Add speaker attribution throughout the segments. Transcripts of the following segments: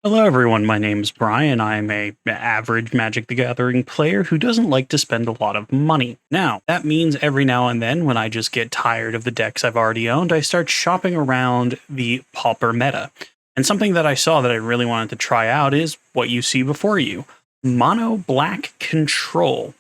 Speaker 1: Hello everyone, my name is Brian. I'm a average Magic the Gathering player who doesn't like to spend a lot of money. Now, that means every now and then when I just get tired of the decks I've already owned, I start shopping around the Pauper meta. And something that I saw that I really wanted to try out is what you see before you, Mono Black Control.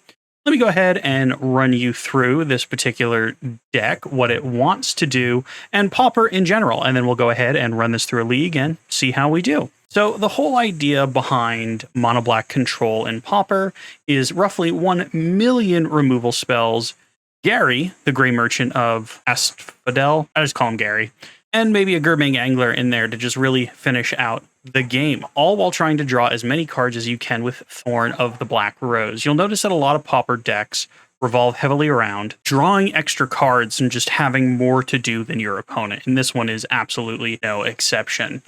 Speaker 1: Let me go ahead and run you through this particular deck, what it wants to do, and Pauper in general, and then we'll go ahead and run this through a league and see how we do. So the whole idea behind Mono Black Control in Pauper is roughly 1 million removal spells. Gary, the Grey Merchant of Asphodel, I just call him Gary, and maybe a Gurmang Angler in there to just really finish out the game, all while trying to draw as many cards as you can with Thorn of the Black Rose. You'll notice that a lot of Pauper decks revolve heavily around drawing extra cards and just having more to do than your opponent, and this one is absolutely no exception.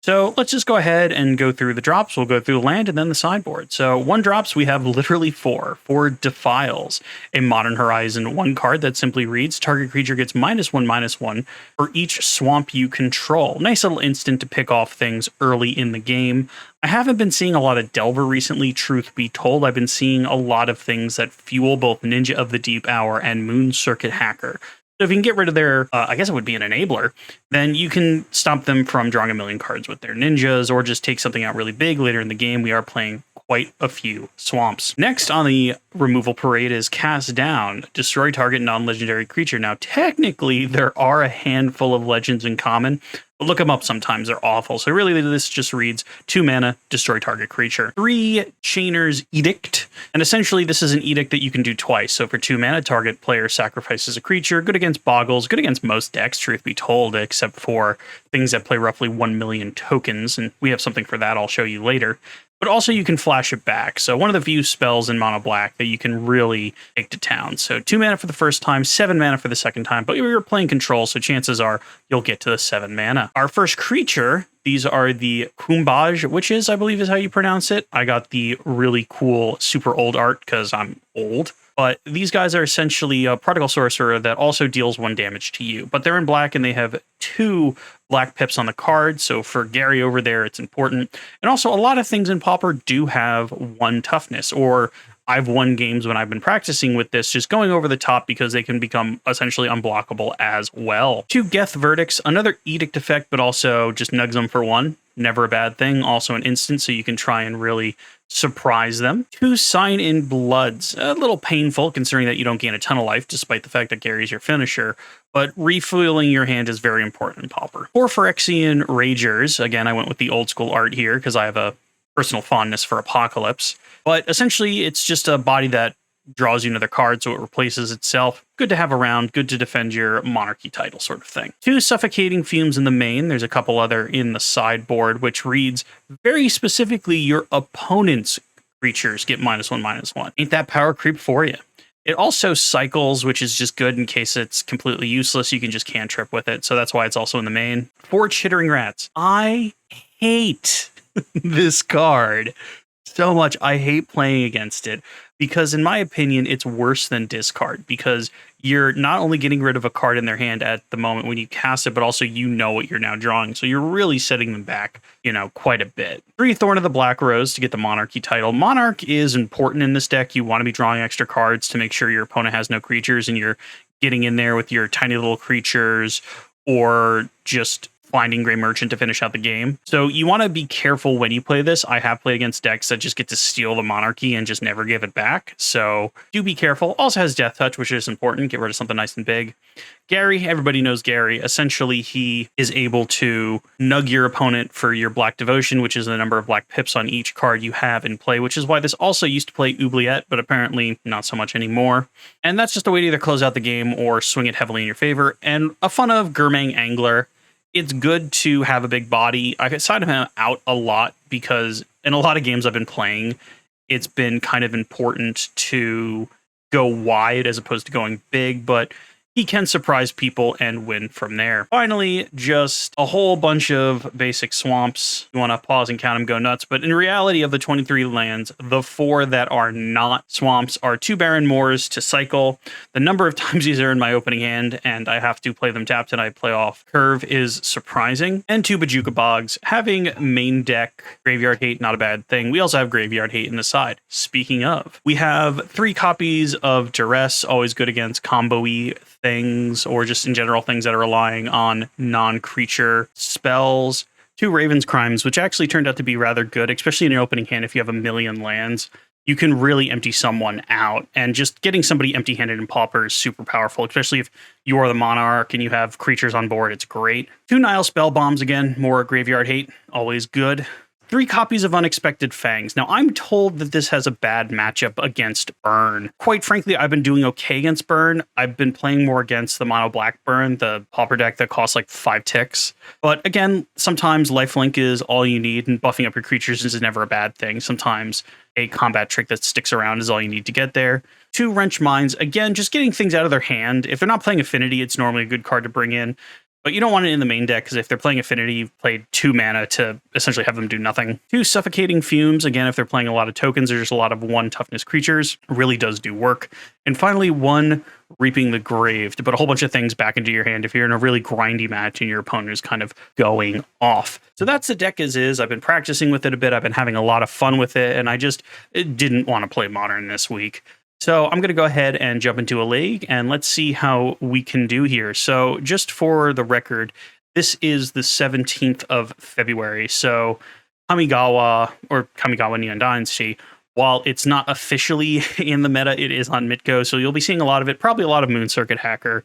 Speaker 1: So let's just go ahead and go through the drops. We'll go through the land and then the sideboard. So 1 drops, we have literally 4 Defiles, a Modern Horizon 1 card that simply reads, target creature gets -1/-1 for each swamp you control. Nice little instant to pick off things early in the game. I haven't been seeing a lot of Delver recently, truth be told. I've been seeing a lot of things that fuel both Ninja of the Deep Hour and Moon Circuit Hacker. So if you can get rid of their, I guess it would be an enabler, then you can stop them from drawing a million cards with their ninjas or just take something out really big later in the game. We are playing quite a few swamps. Next on the removal parade is Cast Down, destroy target non-legendary creature. Now, technically, there are a handful of legends in common, but look them up sometimes. They're awful. So really, this just reads 2 mana, destroy target creature. 3 Chainer's Edict. And essentially, this is an edict that you can do twice. So for 2 mana, target player sacrifices a creature. Good against Boggles. Good against most decks, truth be told, except for things that play roughly 1 million tokens. And we have something for that I'll show you later. But also you can flash it back. So one of the few spells in Mono Black that you can really take to town. So 2 mana for the first time, 7 mana for the second time, but you're playing control, so chances are you'll get to the 7 mana. Our first creature, these are the Kumbaj Witches, I believe is how you pronounce it. I got the really cool, super old art because I'm old. But these guys are essentially a Prodigal Sorcerer that also deals 1 damage to you. But they're in black and they have 2 black pips on the card. So for Gary over there, it's important. And also a lot of things in Pauper do have 1 toughness, or I've won games when I've been practicing with this, just going over the top because they can become essentially unblockable as well. 2 Geth Verdicts, another edict effect, but also just nugs them for 1. Never a bad thing. Also an instant, so you can try and really surprise them. 2 Sign in Bloods, a little painful considering that you don't gain a ton of life, despite the fact that Gary's your finisher, but refueling your hand is very important in Pauper. 4 Phyrexian Ragers, again, I went with the old school art here because I have a personal fondness for Apocalypse, but essentially it's just a body that draws you another card, so it replaces itself. Good to have around, good to defend your monarchy title sort of thing. 2 Suffocating Fumes in the main. There's a couple other in the sideboard, which reads very specifically your opponent's creatures get -1/-1. Ain't that power creep for you? It also cycles, which is just good in case it's completely useless. You can just cantrip with it, so that's why it's also in the main. 4 Chittering Rats. I hate this card so much. I hate playing against it because in my opinion it's worse than discard, because you're not only getting rid of a card in their hand at the moment when you cast it, but also you know what you're now drawing, so you're really setting them back, you know, quite a bit. 3 Thorn of the Black Rose to get the monarchy title. Monarch is important in this deck. You want to be drawing extra cards to make sure your opponent has no creatures and you're getting in there with your tiny little creatures or just finding Grey Merchant to finish out the game. So you want to be careful when you play this. I have played against decks that just get to steal the monarchy and just never give it back. So do be careful. Also has Death Touch, which is important. Get rid of something nice and big. Gary, everybody knows Gary. Essentially, he is able to nug your opponent for your Black Devotion, which is the number of black pips on each card you have in play, which is why this also used to play Oubliette, but apparently not so much anymore. And that's just a way to either close out the game or swing it heavily in your favor. And a fun of Gurmang Angler. It's good to have a big body. I side him out a lot because in a lot of games I've been playing, it's been kind of important to go wide as opposed to going big, but he can surprise people and win from there. Finally, just a whole bunch of basic swamps. You want to pause and count them, go nuts. But in reality, of the 23 lands, the 4 that are not swamps are 2 Barren Moors to cycle. The number of times these are in my opening hand and I have to play them tapped and I play off curve is surprising. And 2 Bojuka Bogs. Having main deck Graveyard Hate, not a bad thing. We also have Graveyard Hate in the side. Speaking of, we have 3 copies of Duress, always good against combo-y things or just in general things that are relying on non-creature spells. 2 Raven's Crimes, which actually turned out to be rather good, especially in your opening hand if you have a million lands. You can really empty someone out, and just getting somebody empty-handed in Pauper is super powerful, especially if you are the Monarch and you have creatures on board. It's great. 2 Nile Spell Bombs, again, more Graveyard Hate, always good. 3 copies of Unexpected Fangs. Now, I'm told that this has a bad matchup against Burn. Quite frankly, I've been doing okay against Burn. I've been playing more against the Mono Black Burn, the Pauper deck that costs like 5 ticks. But again, sometimes lifelink is all you need, and buffing up your creatures is never a bad thing. Sometimes a combat trick that sticks around is all you need to get there. 2 Wrench Mines. Again, just getting things out of their hand. If they're not playing Affinity, it's normally a good card to bring in. But you don't want it in the main deck, because if they're playing Affinity, you've played 2 mana to essentially have them do nothing. 2 Suffocating Fumes. Again, if they're playing a lot of tokens, there's just a lot of 1 toughness creatures. Really does do work. And finally, 1 Reaping the Grave to put a whole bunch of things back into your hand if you're in a really grindy match and your opponent is kind of going off. So that's the deck as is. I've been practicing with it a bit. I've been having a lot of fun with it, and I just didn't want to play Modern this week. So I'm going to go ahead and jump into a league, and let's see how we can do here. So just for the record, this is the 17th of February. So Kamigawa, or Kamigawa Neon Dynasty, while it's not officially in the meta, it is on Mitgo. So you'll be seeing a lot of it, probably a lot of Moon Circuit Hacker.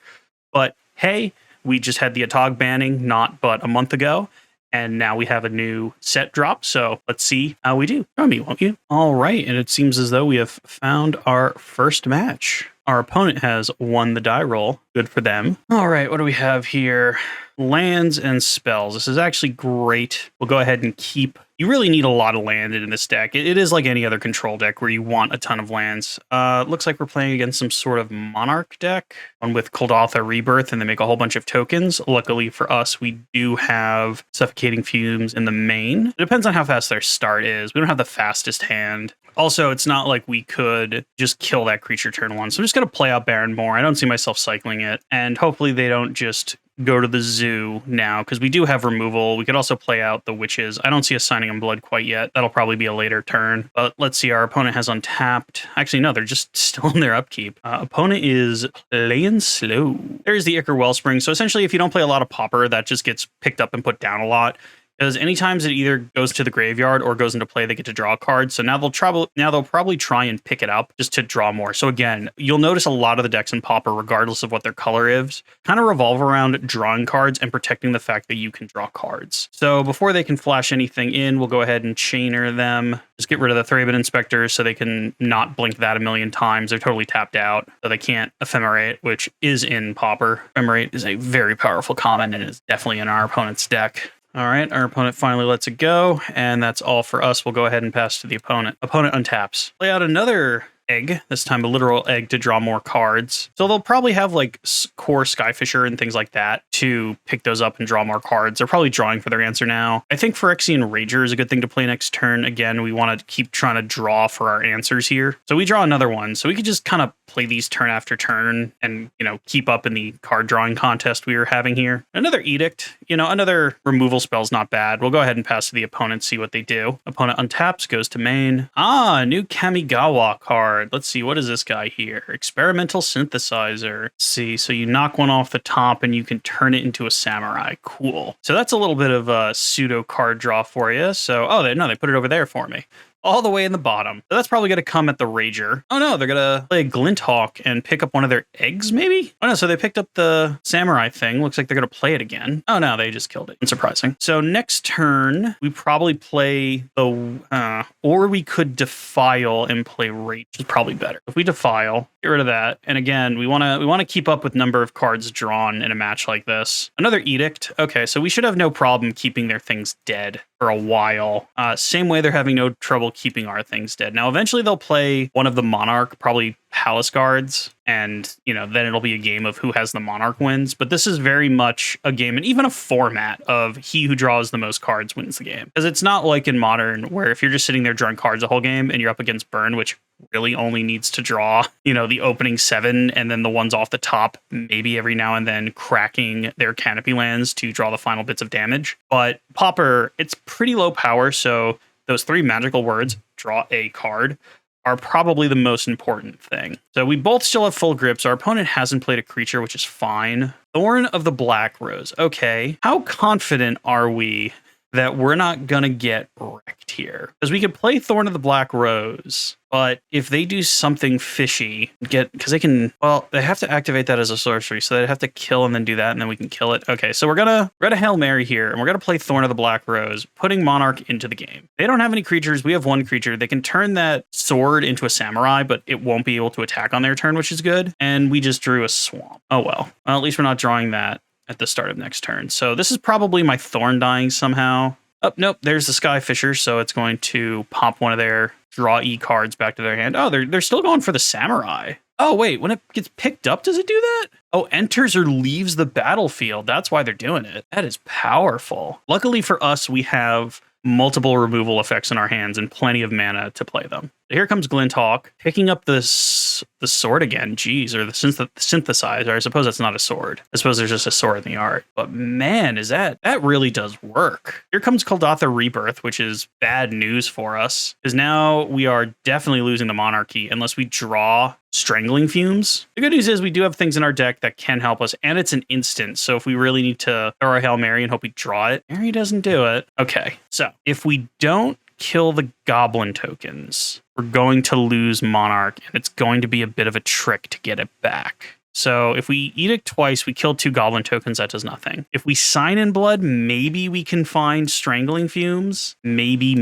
Speaker 1: But hey, we just had the ATOG banning not but a month ago. And now we have a new set drop, so let's see how we do. Show me, won't you? All right, and it seems as though we have found our first match. Our opponent has won the die roll. Good for them. All right, what do we have here? Lands and spells. This is actually great. We'll go ahead and keep... You really need a lot of land in this deck. It is like any other control deck where you want a ton of lands. Looks like we're playing against some sort of Monarch deck, one with Kuldotha Rebirth, and they make a whole bunch of tokens. Luckily for us, we do have Suffocating Fumes in the main. It depends on how fast their start is. We don't have the fastest hand. Also, it's not like we could just kill that creature turn 1. So I'm just going to play out Barren Moor. I don't see myself cycling it. And hopefully they don't just go to the zoo now, because we do have removal. We could also play out the Witches. I don't see us signing on Blood quite yet. That'll probably be a later turn. But let's see. Our opponent has untapped. Actually, no, they're just still in their upkeep. Opponent is playing slow. There's the Ichor Wellspring. So essentially, if you don't play a lot of Pauper, that just gets picked up and put down a lot. Because anytime it either goes to the graveyard or goes into play, they get to draw a card. So now they'll probably try and pick it up just to draw more. So again, you'll notice a lot of the decks in Pauper, regardless of what their color is, kind of revolve around drawing cards and protecting the fact that you can draw cards. So before they can flash anything in, we'll go ahead and chainer them. Just get rid of the Thraben Inspector so they can not blink that a million times. They're totally tapped out, so they can't Ephemerate, which is in Pauper. Ephemerate is a very powerful common and is definitely in our opponent's deck. All right, our opponent finally lets it go, and that's all for us. We'll go ahead and pass to the opponent. Opponent untaps. Play out another egg, this time a literal egg to draw more cards. So they'll probably have like core Skyfisher and things like that to pick those up and draw more cards. They're probably drawing for their answer now. I think Phyrexian Rager is a good thing to play next turn. Again, we want to keep trying to draw for our answers here. So we draw another one. So we could just kind of play these turn after turn and, keep up in the card drawing contest we were having here. Another Edict, another removal spell's not bad. We'll go ahead and pass to the opponent, see what they do. Opponent untaps, goes to main. New Kamigawa card. Let's see, what is this guy here? Experimental Synthesizer. Let's see, so you knock one off the top and you can turn it into a samurai. Cool. So that's a little bit of a pseudo card draw for you. So, they put it over there for me. All the way in the bottom. So that's probably going to come at the Rager. Oh no, they're going to play a Glinthawk and pick up one of their eggs, maybe? Oh no, so they picked up the Samurai thing. Looks like they're going to play it again. Oh no, they just killed it. Unsurprising. So next turn, we probably play the... or we could Defile and play Rage. Which is probably better. If we Defile, Get rid of that. And again, we want to keep up with number of cards drawn in a match like this. Another edict. Okay, so we should have no problem keeping their things dead for a while. Same way they're having no trouble keeping our things dead. Now, eventually they'll play one of the Monarch, probably Palace guards, and then it'll be a game of who has the Monarch wins. But this is very much a game, and even a format of he who draws the most cards wins the game. Because it's not like in Modern, where if you're just sitting there drawing cards the whole game and you're up against Burn, which really only needs to draw, the opening 7 and then the ones off the top, maybe every now and then cracking their canopy lands to draw the final bits of damage. But Pauper, it's pretty low power, so those 3 magical words, draw a card, are probably the most important thing. So we both still have full grips. Our opponent hasn't played a creature, which is fine. Thorn of the Black Rose. Okay, how confident are we that we're not gonna get wrecked here? Because we could play Thorn of the Black Rose, but if they do something fishy, because they have to activate that as a sorcery, so they have to kill and then do that, and then we can kill it. Okay, so we're gonna Hail Mary here, and we're gonna play Thorn of the Black Rose, putting Monarch into the game. They don't have any creatures. We have 1 creature. They can turn that sword into a samurai, but it won't be able to attack on their turn, which is good. And we just drew a swamp. Oh well. Well, at least we're not drawing that at the start of next turn. So this is probably my Thorn dying somehow. Oh, nope, there's the Sky Fisher, so it's going to pop one of their draw E cards back to their hand. Oh, they're still going for the Samurai. Oh, wait, when it gets picked up, does it do that? Oh, enters or leaves the battlefield. That's why they're doing it. That is powerful. Luckily for us, we have multiple removal effects in our hands and plenty of mana to play them. Here comes Glinthawk, picking up the sword again. Geez, or the synthesizer. I suppose that's not a sword. I suppose there's just a sword in the art. But man, that really does work. Here comes Kuldotha Rebirth, which is bad news for us, because now we are definitely losing the Monarchy unless we draw Strangling Fumes. The good news is we do have things in our deck that can help us, and it's an instant. So if we really need to throw our Hail Mary and hope we draw it, Mary doesn't do it. Okay, so if we don't kill the Goblin tokens, we're going to lose Monarch, and it's going to be a bit of a trick to get it back. So if we Edict twice, we kill 2 Goblin tokens, that does nothing. If we Sign in Blood, maybe we can find Strangling Fumes. Maybe.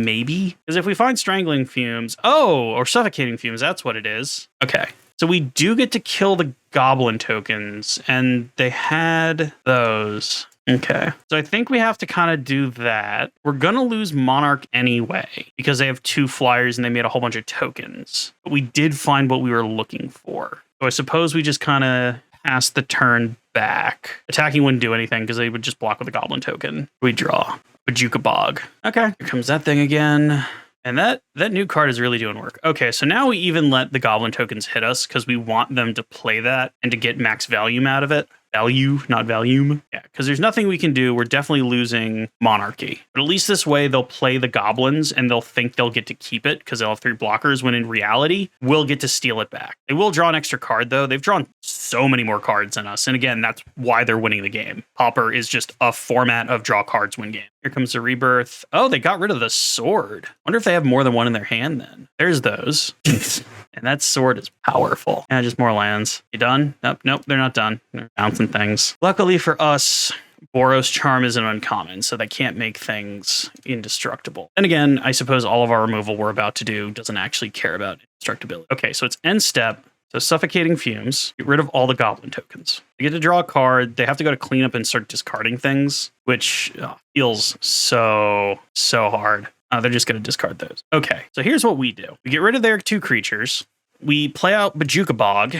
Speaker 1: Because if we find Strangling Fumes, or Suffocating Fumes, that's what it is. Okay, so we do get to kill the Goblin tokens, and they had those. Okay, so I think we have to kind of do that. We're going to lose Monarch anyway, because they have 2 flyers and they made a whole bunch of tokens. But we did find what we were looking for. So I suppose we just kind of pass the turn back. Attacking wouldn't do anything because they would just block with a Goblin token. We draw Bajuka Bog. Okay, here comes that thing again. And that new card is really doing work. Okay, so now we even let the Goblin tokens hit us because we want them to play that and to get max volume out of it. Value, not volume. Yeah, because there's nothing we can do. We're definitely losing Monarchy. But at least this way, they'll play the Goblins and they'll think they'll get to keep it because they'll have 3 blockers, when in reality, we'll get to steal it back. They will draw an extra card, though. They've drawn so many more cards than us. And again, that's why they're winning the game. Pauper is just a format of draw cards, win game. Here comes the Rebirth. Oh, they got rid of the sword. Wonder if they have more than one in their hand then. There's those. And that sword is powerful. Yeah, just more lands. You done? Nope, they're not done. They're bouncing things. Luckily for us, Boros Charm isn't uncommon, so they can't make things indestructible. And again, I suppose all of our removal we're about to do doesn't actually care about indestructibility. Okay, so it's end step. So Suffocating Fumes, get rid of all the Goblin tokens. They get to draw a card. They have to go to cleanup and start discarding things, which feels so hard. They're just going to discard those. Okay, so here's what we do. We get rid of their 2 creatures. We play out Bajuka Bog.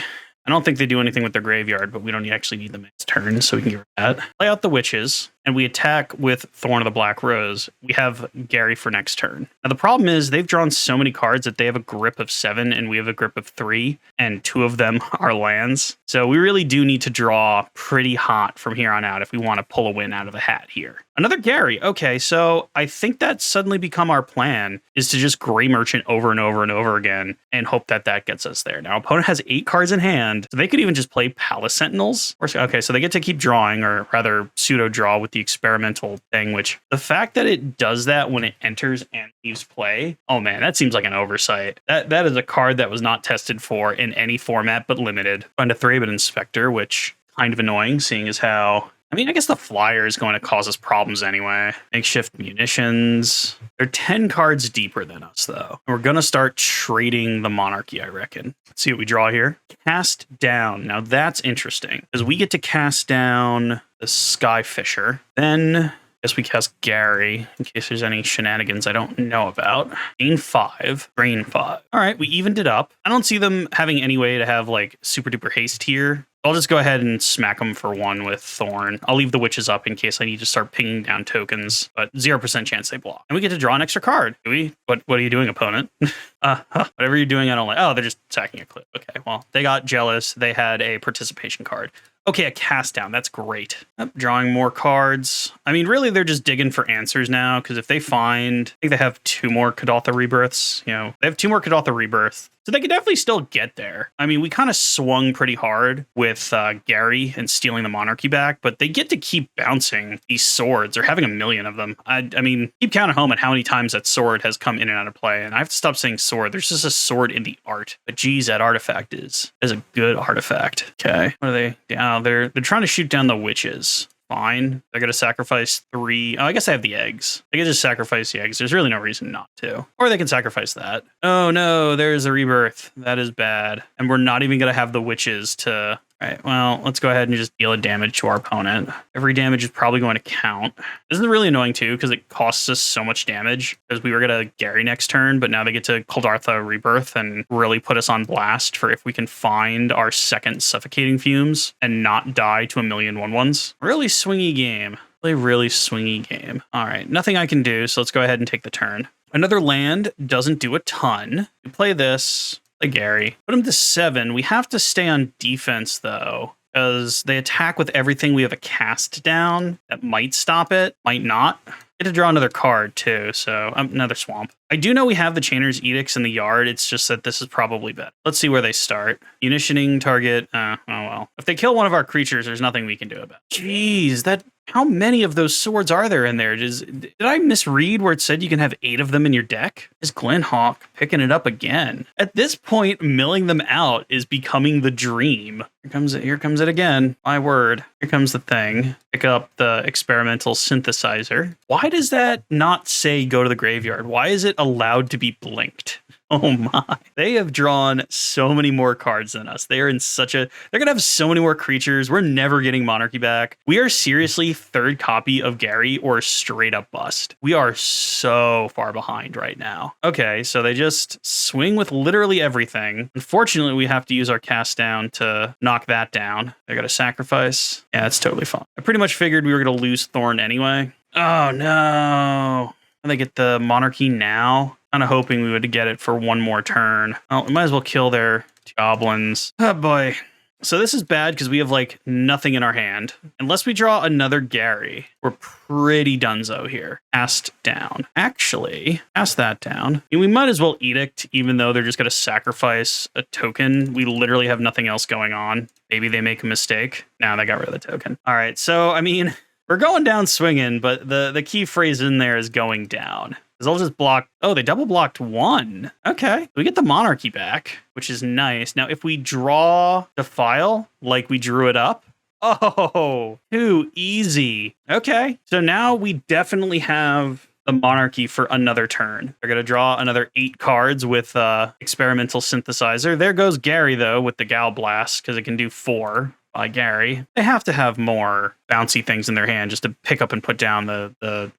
Speaker 1: I don't think they do anything with their graveyard, but we don't actually need them next turn, so we can get rid of that. Play out the Witches, and we attack with Thorn of the Black Rose. We have Gary for next turn. Now, the problem is they've drawn so many cards that they have a grip of 7, and we have a grip of 3, and 2 of them are lands. So we really do need to draw pretty hot from here on out if we want to pull a win out of the hat here. Another Gary. Okay, so I think that's suddenly become our plan, is to just Gray Merchant over and over and over again and hope that that gets us there. Now, opponent has 8 cards in hand, so they could even just play Palace Sentinels. Okay, so they get to keep drawing, or rather pseudo-draw with the experimental thing, which the fact that it does that when it enters and leaves play, oh man, that seems like an oversight. That is a card that was not tested for in any format but limited. Find a Thraben Inspector, which kind of annoying, seeing as how I mean, I guess the flyer is going to cause us problems anyway. Makeshift munitions. They're 10 cards deeper than us, though. We're going to start trading the monarchy, I reckon. Let's see what we draw here. Cast down. Now that's interesting because we get to cast down the Skyfisher. Then I guess we cast Gary in case there's any shenanigans I don't know about. Gain 5, drain 5. All right, we evened it up. I don't see them having any way to have like super duper haste here. I'll just go ahead and smack them for 1 with Thorn. I'll leave the witches up in case I need to start pinging down tokens, but 0% chance they block. And we get to draw an extra card. Do we? What are you doing, opponent? Whatever you're doing, I don't like. Oh, they're just attacking a clip. Okay, well, they got jealous. They had a participation card. Okay, a cast down. That's great. Drawing more cards. I mean, really, they're just digging for answers now, because if they find, I think they have 2 more Kadaltha Rebirths. You know, they have 2 more Kadaltha Rebirths. So they could definitely still get there. I mean, we kind of swung pretty hard with Gary and stealing the monarchy back, but they get to keep bouncing these swords or having a million of them. I mean, keep counting home at how many times that sword has come in and out of play. And I have to stop saying sword. There's just a sword in the art. But geez, that artifact is a good artifact. Okay. What are they? Yeah, they're trying to shoot down the witches. Fine. They're going to sacrifice 3. Oh, I guess I have the eggs. They can just sacrifice the eggs. There's really no reason not to. Or they can sacrifice that. Oh, no, there's a rebirth. That is bad. And we're not even going to have the witches to... All right, well, let's go ahead and just deal a damage to our opponent. Every damage is probably going to count. This is really annoying, too, because it costs us so much damage. Because we were going to Gary next turn, but now they get to Kaldartha Rebirth and really put us on blast for if we can find our second Suffocating Fumes and not die to a million 1/1s. Really swingy game. Really swingy game. All right, nothing I can do, so let's go ahead and take the turn. Another land doesn't do a ton. We play this... Gary. Put him to 7. We have to stay on defense, though, because they attack with everything. We have a cast down that might stop it, might not. Get to draw another card, too, so another swamp. I do know we have the Chainer's Edicts in the yard. It's just that this is probably better. Let's see where they start. Munitioning target. Oh, well. If they kill one of our creatures, there's nothing we can do about it. Jeez, how many of those swords are there in there? Did I misread where it said you can have 8 of them in your deck? Is Glenhawk picking it up again? At this point, milling them out is becoming the dream. Here comes it again. My word. Here comes the thing. Pick up the experimental synthesizer. Why does that not say go to the graveyard? Why is it allowed to be blinked? Oh my. They have drawn so many more cards than us. They're going to have so many more creatures. We're never getting Monarchy back. We are seriously 3rd copy of Gary or straight up bust. We are so far behind right now. Okay, so they just swing with literally everything. Unfortunately, we have to use our cast down to knock that down. I got to sacrifice. Yeah, that's totally fine. I pretty much figured we were going to lose Thorn anyway. Oh no. They get the monarchy now. Kind of hoping we would get it for 1 more turn. Well, we might as well kill their goblins. Oh boy. So this is bad because we have like nothing in our hand. Unless we draw another Gary, we're pretty donezo here. Cast down. Actually, cast that down. We might as well Edict, even though they're just going to sacrifice a token. We literally have nothing else going on. Maybe they make a mistake. Now they got rid of the token. All right. So, I mean, we're going down swinging, but the key phrase in there is going down. I'll just block. Oh, they double blocked 1. Okay. We get the monarchy back, which is nice. Now, if we draw the file like we drew it up, oh, too easy. Okay. So now we definitely have the monarchy for another turn. They're going to draw another 8 cards with experimental synthesizer. There goes Gary, though, with the Gal Blast, because it can do 4. By Gary. They have to have more bouncy things in their hand just to pick up and put down the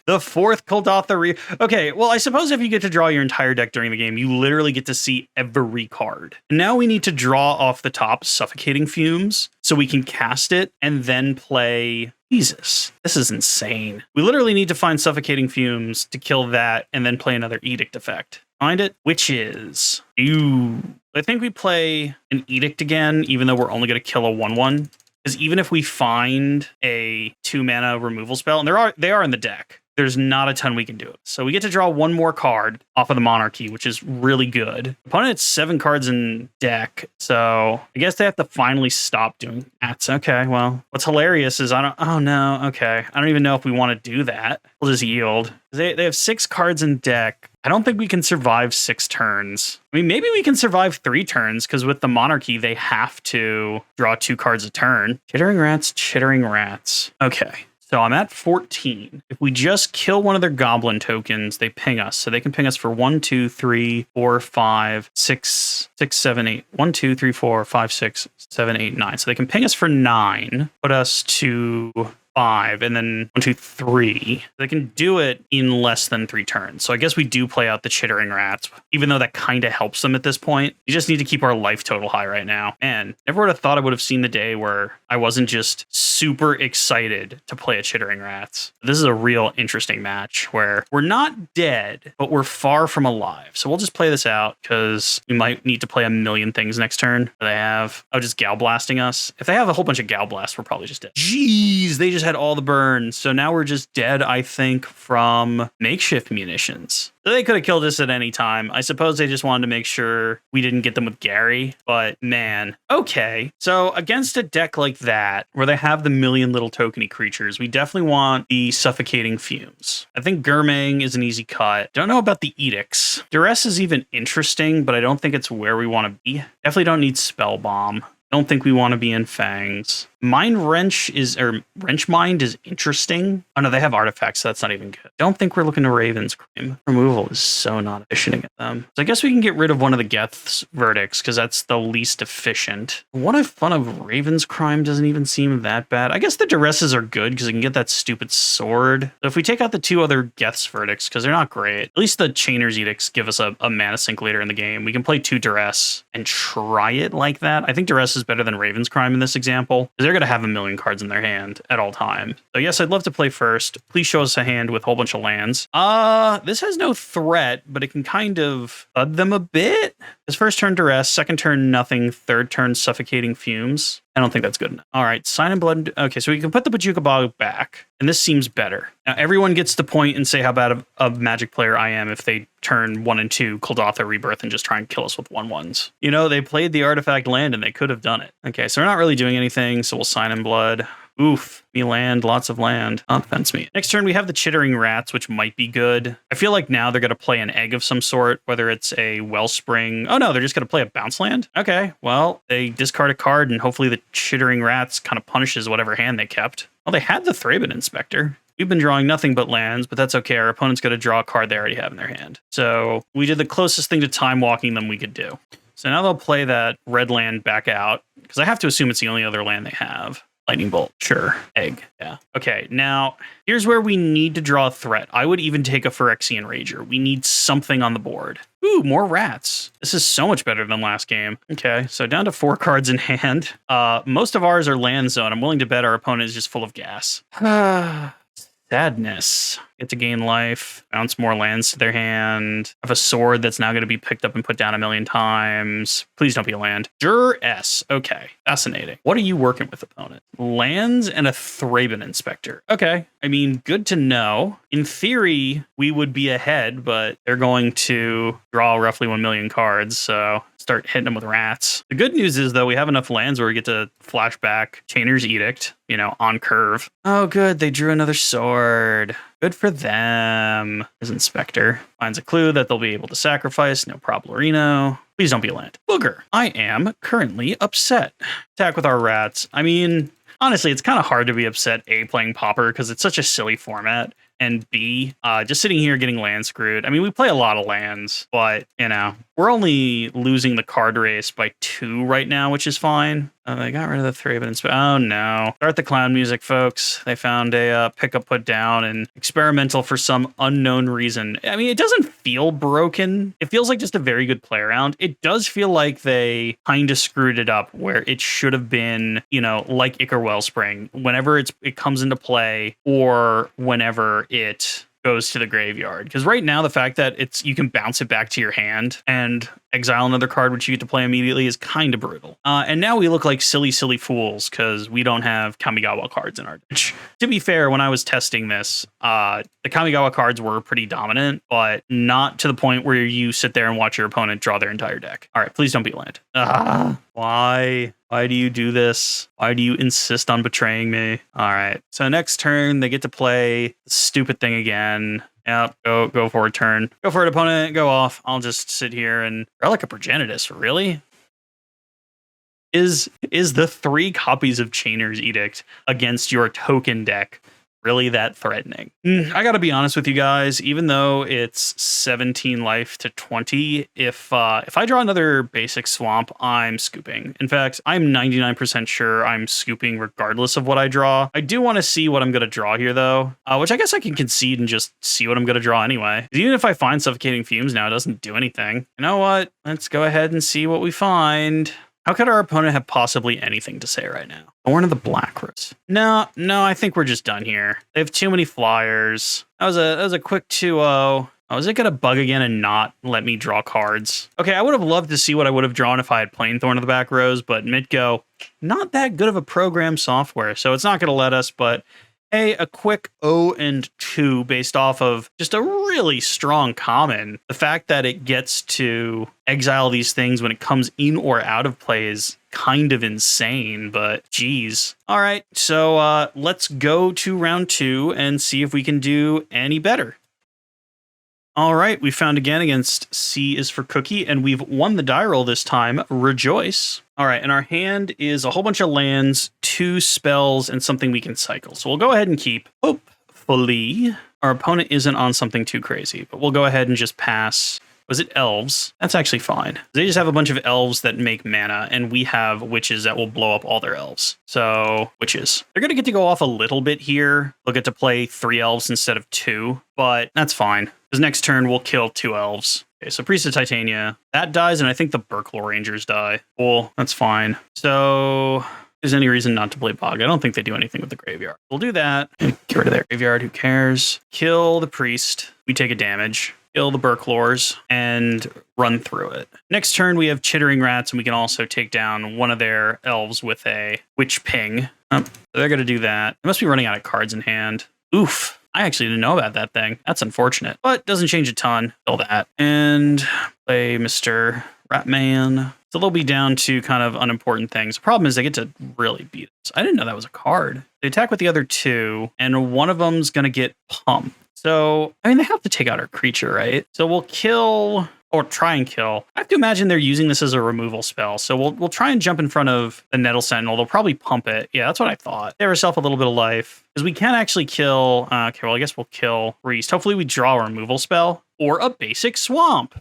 Speaker 1: 4th Kuldotha. Okay, well, I suppose if you get to draw your entire deck during the game, you literally get to see every card. And now we need to draw off the top Suffocating Fumes so we can cast it and then play... Jesus, this is insane. We literally need to find Suffocating Fumes to kill that and then play another Edict effect. Find it, which is... Ooh. I think we play an Edict again, even though we're only going to kill a 1/1. Because even if we find a 2-mana removal spell, and they are in the deck, there's not a ton we can do. So we get to draw one more card off of the Monarchy, which is really good. Opponent has 7 cards in deck, so I guess they have to finally stop doing that. Okay, well, what's hilarious is oh no, okay. I don't even know if we want to do that. We'll just yield. They have 6 cards in deck. I don't think we can survive 6 turns. I mean, maybe we can survive 3 turns, because with the Monarchy, they have to draw 2 cards a turn. Chittering Rats, Chittering Rats. Okay. So I'm at 14. If we just kill one of their goblin tokens, they ping us. So they can ping us for 1, 2, 3, 4, 5, 6, 7, 8. 1, 2, 3, 4, 5, 6, 7, 8, 9. So they can ping us for 9, put us to 5, and then 1, 2, 3. They can do it in less than 3 turns. So I guess we do play out the Chittering Rats, even though that kind of helps them at this point. We just need to keep our life total high right now. And never would have thought I would have seen the day where I wasn't just super excited to play a Chittering Rats. This is a real interesting match where we're not dead, but we're far from alive. So we'll just play this out, because we might need to play a million things next turn. They have, just Gal Blasting us. If they have a whole bunch of Gal Blasts, we're probably just dead. Jeez, they just had all the burns. So now we're just dead, I think, from makeshift munitions. So they could have killed us at any time. I suppose they just wanted to make sure we didn't get them with Gary, but man, okay. So against a deck like that, where they have the million little tokeny creatures, we definitely want the Suffocating Fumes. I think Gurmang is an easy cut. Don't know about the Edicts. Duress is even interesting, but I don't think it's where we want to be. Definitely don't need Spell Bomb. Don't think we want to be in Fangs. Mind Wrench Wrench Mind is interesting. Oh no, they have artifacts, so that's not even good. Don't think we're looking to Raven's Crime. Removal is so not efficient against them. So I guess we can get rid of one of the Geth's verdicts, because that's the least efficient. What if fun of Raven's Crime doesn't even seem that bad? I guess the Duresses are good, because they can get that stupid sword. So if we take out the 2 other Geth's verdicts, because they're not great, at least the Chainer's Edicts give us a mana sink later in the game. We can play 2 Duress and try it like that. I think Duress is better than Raven's Crime in this example, because they're going to have a million cards in their hand at all times. So yes, I'd love to play first. Please show us a hand with a whole bunch of lands. This has no threat, but it can kind of thud them a bit. His first turn Duress, second turn nothing, third turn Suffocating Fumes. I don't think that's good enough. All right, Sign in Blood. Okay, so we can put the Bojuka Bog back, and this seems better. Now, everyone gets to point and say how bad a Magic player I am if they turn 1 and 2 Kuldotha Rebirth and just try and kill us with 1/1s. You know, they played the artifact land, and they could have done it. Okay, so we're not really doing anything, so we'll Sign in Blood. Oof, me land, lots of land. Not fence me. Next turn, we have the Chittering Rats, which might be good. I feel like now they're going to play an egg of some sort, whether it's a Wellspring. Oh no, they're just going to play a bounce land? Okay, well, they discard a card, and hopefully the Chittering Rats kind of punishes whatever hand they kept. Well, they had the Thraben Inspector. We've been drawing nothing but lands, but that's okay. Our opponent's going to draw a card they already have in their hand. So we did the closest thing to time walking them we could do. So now they'll play that red land back out, because I have to assume it's the only other land they have. Lightning Bolt, sure. Egg, yeah. Okay, now here's where we need to draw a threat. I would even take a Phyrexian Rager. We need something on the board. Ooh, more rats. This is so much better than last game. Okay, so down to 4 cards in hand. Most of ours are land zone. I'm willing to bet our opponent is just full of gas. Sadness. Get to gain life, bounce more lands to their hand, have a sword that's now going to be picked up and put down a million times. Please don't be a land. Duress. Okay, fascinating. What are you working with, opponent? Lands and a Thraben Inspector. Okay, I mean, good to know. In theory, we would be ahead, but they're going to draw roughly 1 million cards, so start hitting them with rats. The good news is, though, we have enough lands where we get to flashback Chainer's Edict, you know, on curve. Oh, good, they drew another sword. Good for them. His Inspector finds a clue that they'll be able to sacrifice. No Problemorino. Please don't be a land. Booger. I am currently upset. Attack with our rats. I mean, honestly, it's kind of hard to be upset, A, playing Pauper, because it's such a silly format, and B, just sitting here getting land screwed. I mean, we play a lot of lands, but, you know, we're only losing the card race by 2 right now, which is fine. They got rid of the Thraben. Oh, no. Start the clown music, folks. They found a pick up, put down, and experimental for some unknown reason. I mean, it doesn't feel broken. It feels like just a very good play around. It does feel like they kind of screwed it up where it should have been, you know, like Ichor Wellspring. Whenever it comes into play, or whenever it goes to the graveyard, because right now the fact that you can bounce it back to your hand, and exile another card, which you get to play immediately, is kind of brutal. And now we look like silly fools because we don't have Kamigawa cards in our deck. To be fair, when I was testing this, the Kamigawa cards were pretty dominant, but not to the point where you sit there and watch your opponent draw their entire deck. All right, please don't be land. Why? Why do you do this? Why do you insist on betraying me? All right. So next turn, they get to play the stupid thing again. Yep, go for a turn. Go for it, opponent. Go off. I'll just sit here and Relic of Progenitus. Really? Is the 3 copies of Chainer's Edict against your token deck really that threatening? I gotta be honest with you guys, even though it's 17 life to 20, if I draw another basic swamp, I'm scooping. In fact, I'm 99% sure I'm scooping regardless of what I draw. I do want to see what I'm gonna draw here though, which I guess I can concede and just see what I'm gonna draw anyway. Even if I find Suffocating Fumes now, it doesn't do anything. You know what? Let's go ahead and see what we find. How could our opponent have possibly anything to say right now? Thorn of the Black Rose. No, I think we're just done here. They have too many flyers. That was a quick 2-0. Oh, is it going to bug again and not let me draw cards? Okay, I would have loved to see what I would have drawn if I had plain Thorn of the Black Rose, but Mitgo, not that good of a program software, so it's not going to let us, but hey, a quick 0-2 based off of just a really strong common. The fact that it gets to exile these things when it comes in or out of play is kind of insane, but geez. All right, so let's go to round 2 and see if we can do any better. All right, we found again against C is for Cookie, and we've won the die roll this time. Rejoice. All right, and our hand is a whole bunch of lands, 2 spells, and something we can cycle. So we'll go ahead and keep. Hopefully, our opponent isn't on something too crazy, but we'll go ahead and just pass. Was it elves? That's actually fine. They just have a bunch of elves that make mana, and we have witches that will blow up all their elves. So, witches. They're going to get to go off a little bit here. They'll get to play 3 elves instead of 2, but that's fine. Because next turn, we'll kill 2 elves. Okay, so Priest of Titania. That dies, and I think the Burklaw Rangers die. Cool, that's fine. So, if there's any reason not to play Bog, I don't think they do anything with the graveyard. We'll do that. Get rid of their graveyard, who cares? Kill the Priest. We take a damage. Kill the Burklaws and run through it. Next turn, we have Chittering Rats, and we can also take down one of their elves with a Witch Ping. So they're going to do that. They must be running out of cards in hand. Oof. I actually didn't know about that thing. That's unfortunate, but doesn't change a ton. Kill that. And play Mr. Ratman. So they'll be down to kind of unimportant things. The problem is they get to really beat us. I didn't know that was a card. They attack with the other 2, and one of them's going to get pumped. So, I mean, they have to take out our creature, right? So we'll kill, or try and kill. I have to imagine they're using this as a removal spell. So we'll try and jump in front of the Nettle Sentinel. They'll probably pump it. Yeah, that's what I thought. Give herself a little bit of life. Because we can actually kill, okay, well, I guess we'll kill Priest. Hopefully we draw a removal spell or a basic swamp.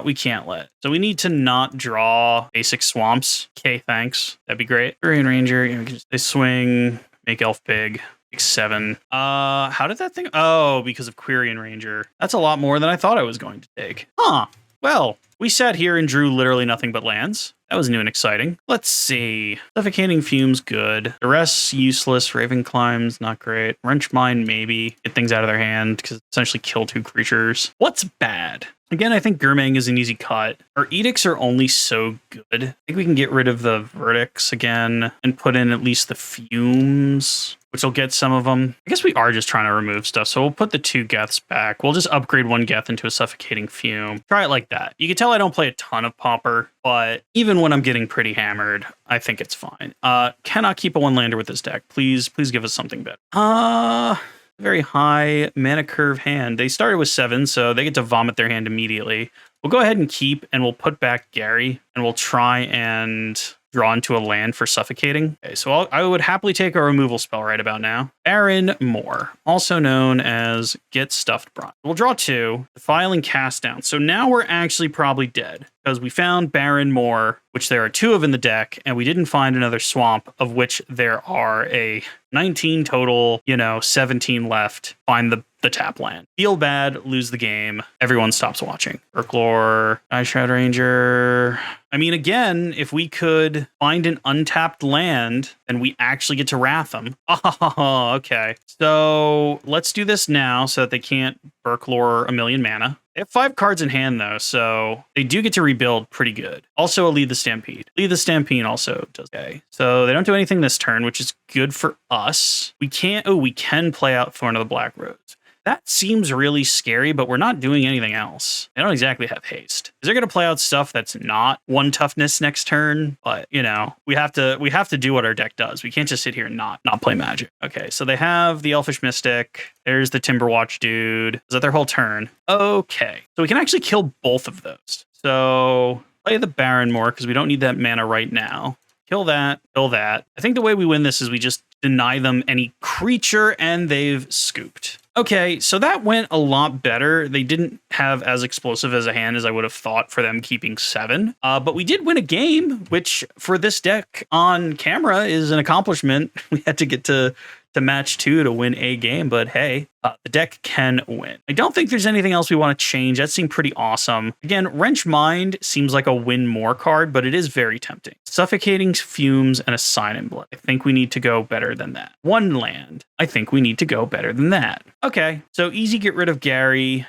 Speaker 1: We can't let. So we need to not draw basic swamps. Okay, thanks. That'd be great. Quirion Ranger, you know, they swing, make Elf big. 7. How did that thing? Oh, because of Quirion Ranger. That's a lot more than I thought I was going to take. Huh. Well, we sat here and drew literally nothing but lands. That was new and exciting. Let's see. Suffocating Fumes, good. Duress, useless. Raven Climbs, not great. Wrench Mine, maybe. Get things out of their hand because essentially kill 2 creatures. What's bad? Again, I think Gurmang is an easy cut. Our edicts are only so good. I think we can get rid of the verdicts again and put in at least the fumes, which will get some of them. I guess we are just trying to remove stuff, so we'll put the 2 Geths back. We'll just upgrade 1 Geth into a Suffocating Fume. Try it like that. You can tell I don't play a ton of Pauper, but even when I'm getting pretty hammered, I think it's fine. Cannot keep a 1-lander with this deck. Please give us something better. Very high mana curve hand. They started with 7, so they get to vomit their hand immediately. We'll go ahead and keep, and we'll put back Gary, and we'll try and draw into a land for suffocating. Okay, so I would happily take a removal spell right about now. Baron Moore, also known as Get Stuffed Bronze. We'll draw 2, Defile and Cast Down. So now we're actually probably dead because we found Baron Moore, which there are 2 of in the deck, and we didn't find another swamp, of which there are a 19 total, 17 left. Find the tap land. Feel bad, lose the game. Everyone stops watching. Urklor, Ice Shroud Ranger. I mean, again, if we could find an untapped land, then we actually get to wrath them. Oh, okay. So let's do this now so that they can't Urklor a million mana. They have 5 cards in hand, though, so they do get to rebuild pretty good. Also, a Lead the Stampede. Lead the Stampede also does okay. So they don't do anything this turn, which is good for us. We can't... Oh, we can play out Thorn of the Black Rose. That seems really scary, but we're not doing anything else. They don't exactly have haste. They're going to play out stuff that's not 1 toughness next turn, but you know, we have to do what our deck does. We can't just sit here and not play Magic. Okay, so they have the Elfish Mystic. There's the Timberwatch dude. Is that their whole turn? Okay, so we can actually kill both of those. So play the Baron more because we don't need that mana right now. Kill that, kill that. I think the way we win this is we just deny them any creature and they've scooped. Okay, so that went a lot better. They didn't have as explosive as a hand as I would have thought for them keeping 7. But we did win a game, which for this deck on camera is an accomplishment. We had to get to match 2 to win a game, but hey, the deck can win. I don't think there's anything else we want to change. That seemed pretty awesome. Again, Wrench Mind seems like a win more card, but it is very tempting. Suffocating Fumes and a Sign in Blood. I think we need to go better than that. 1 land. I think we need to go better than that. Okay, so easy get rid of Gary.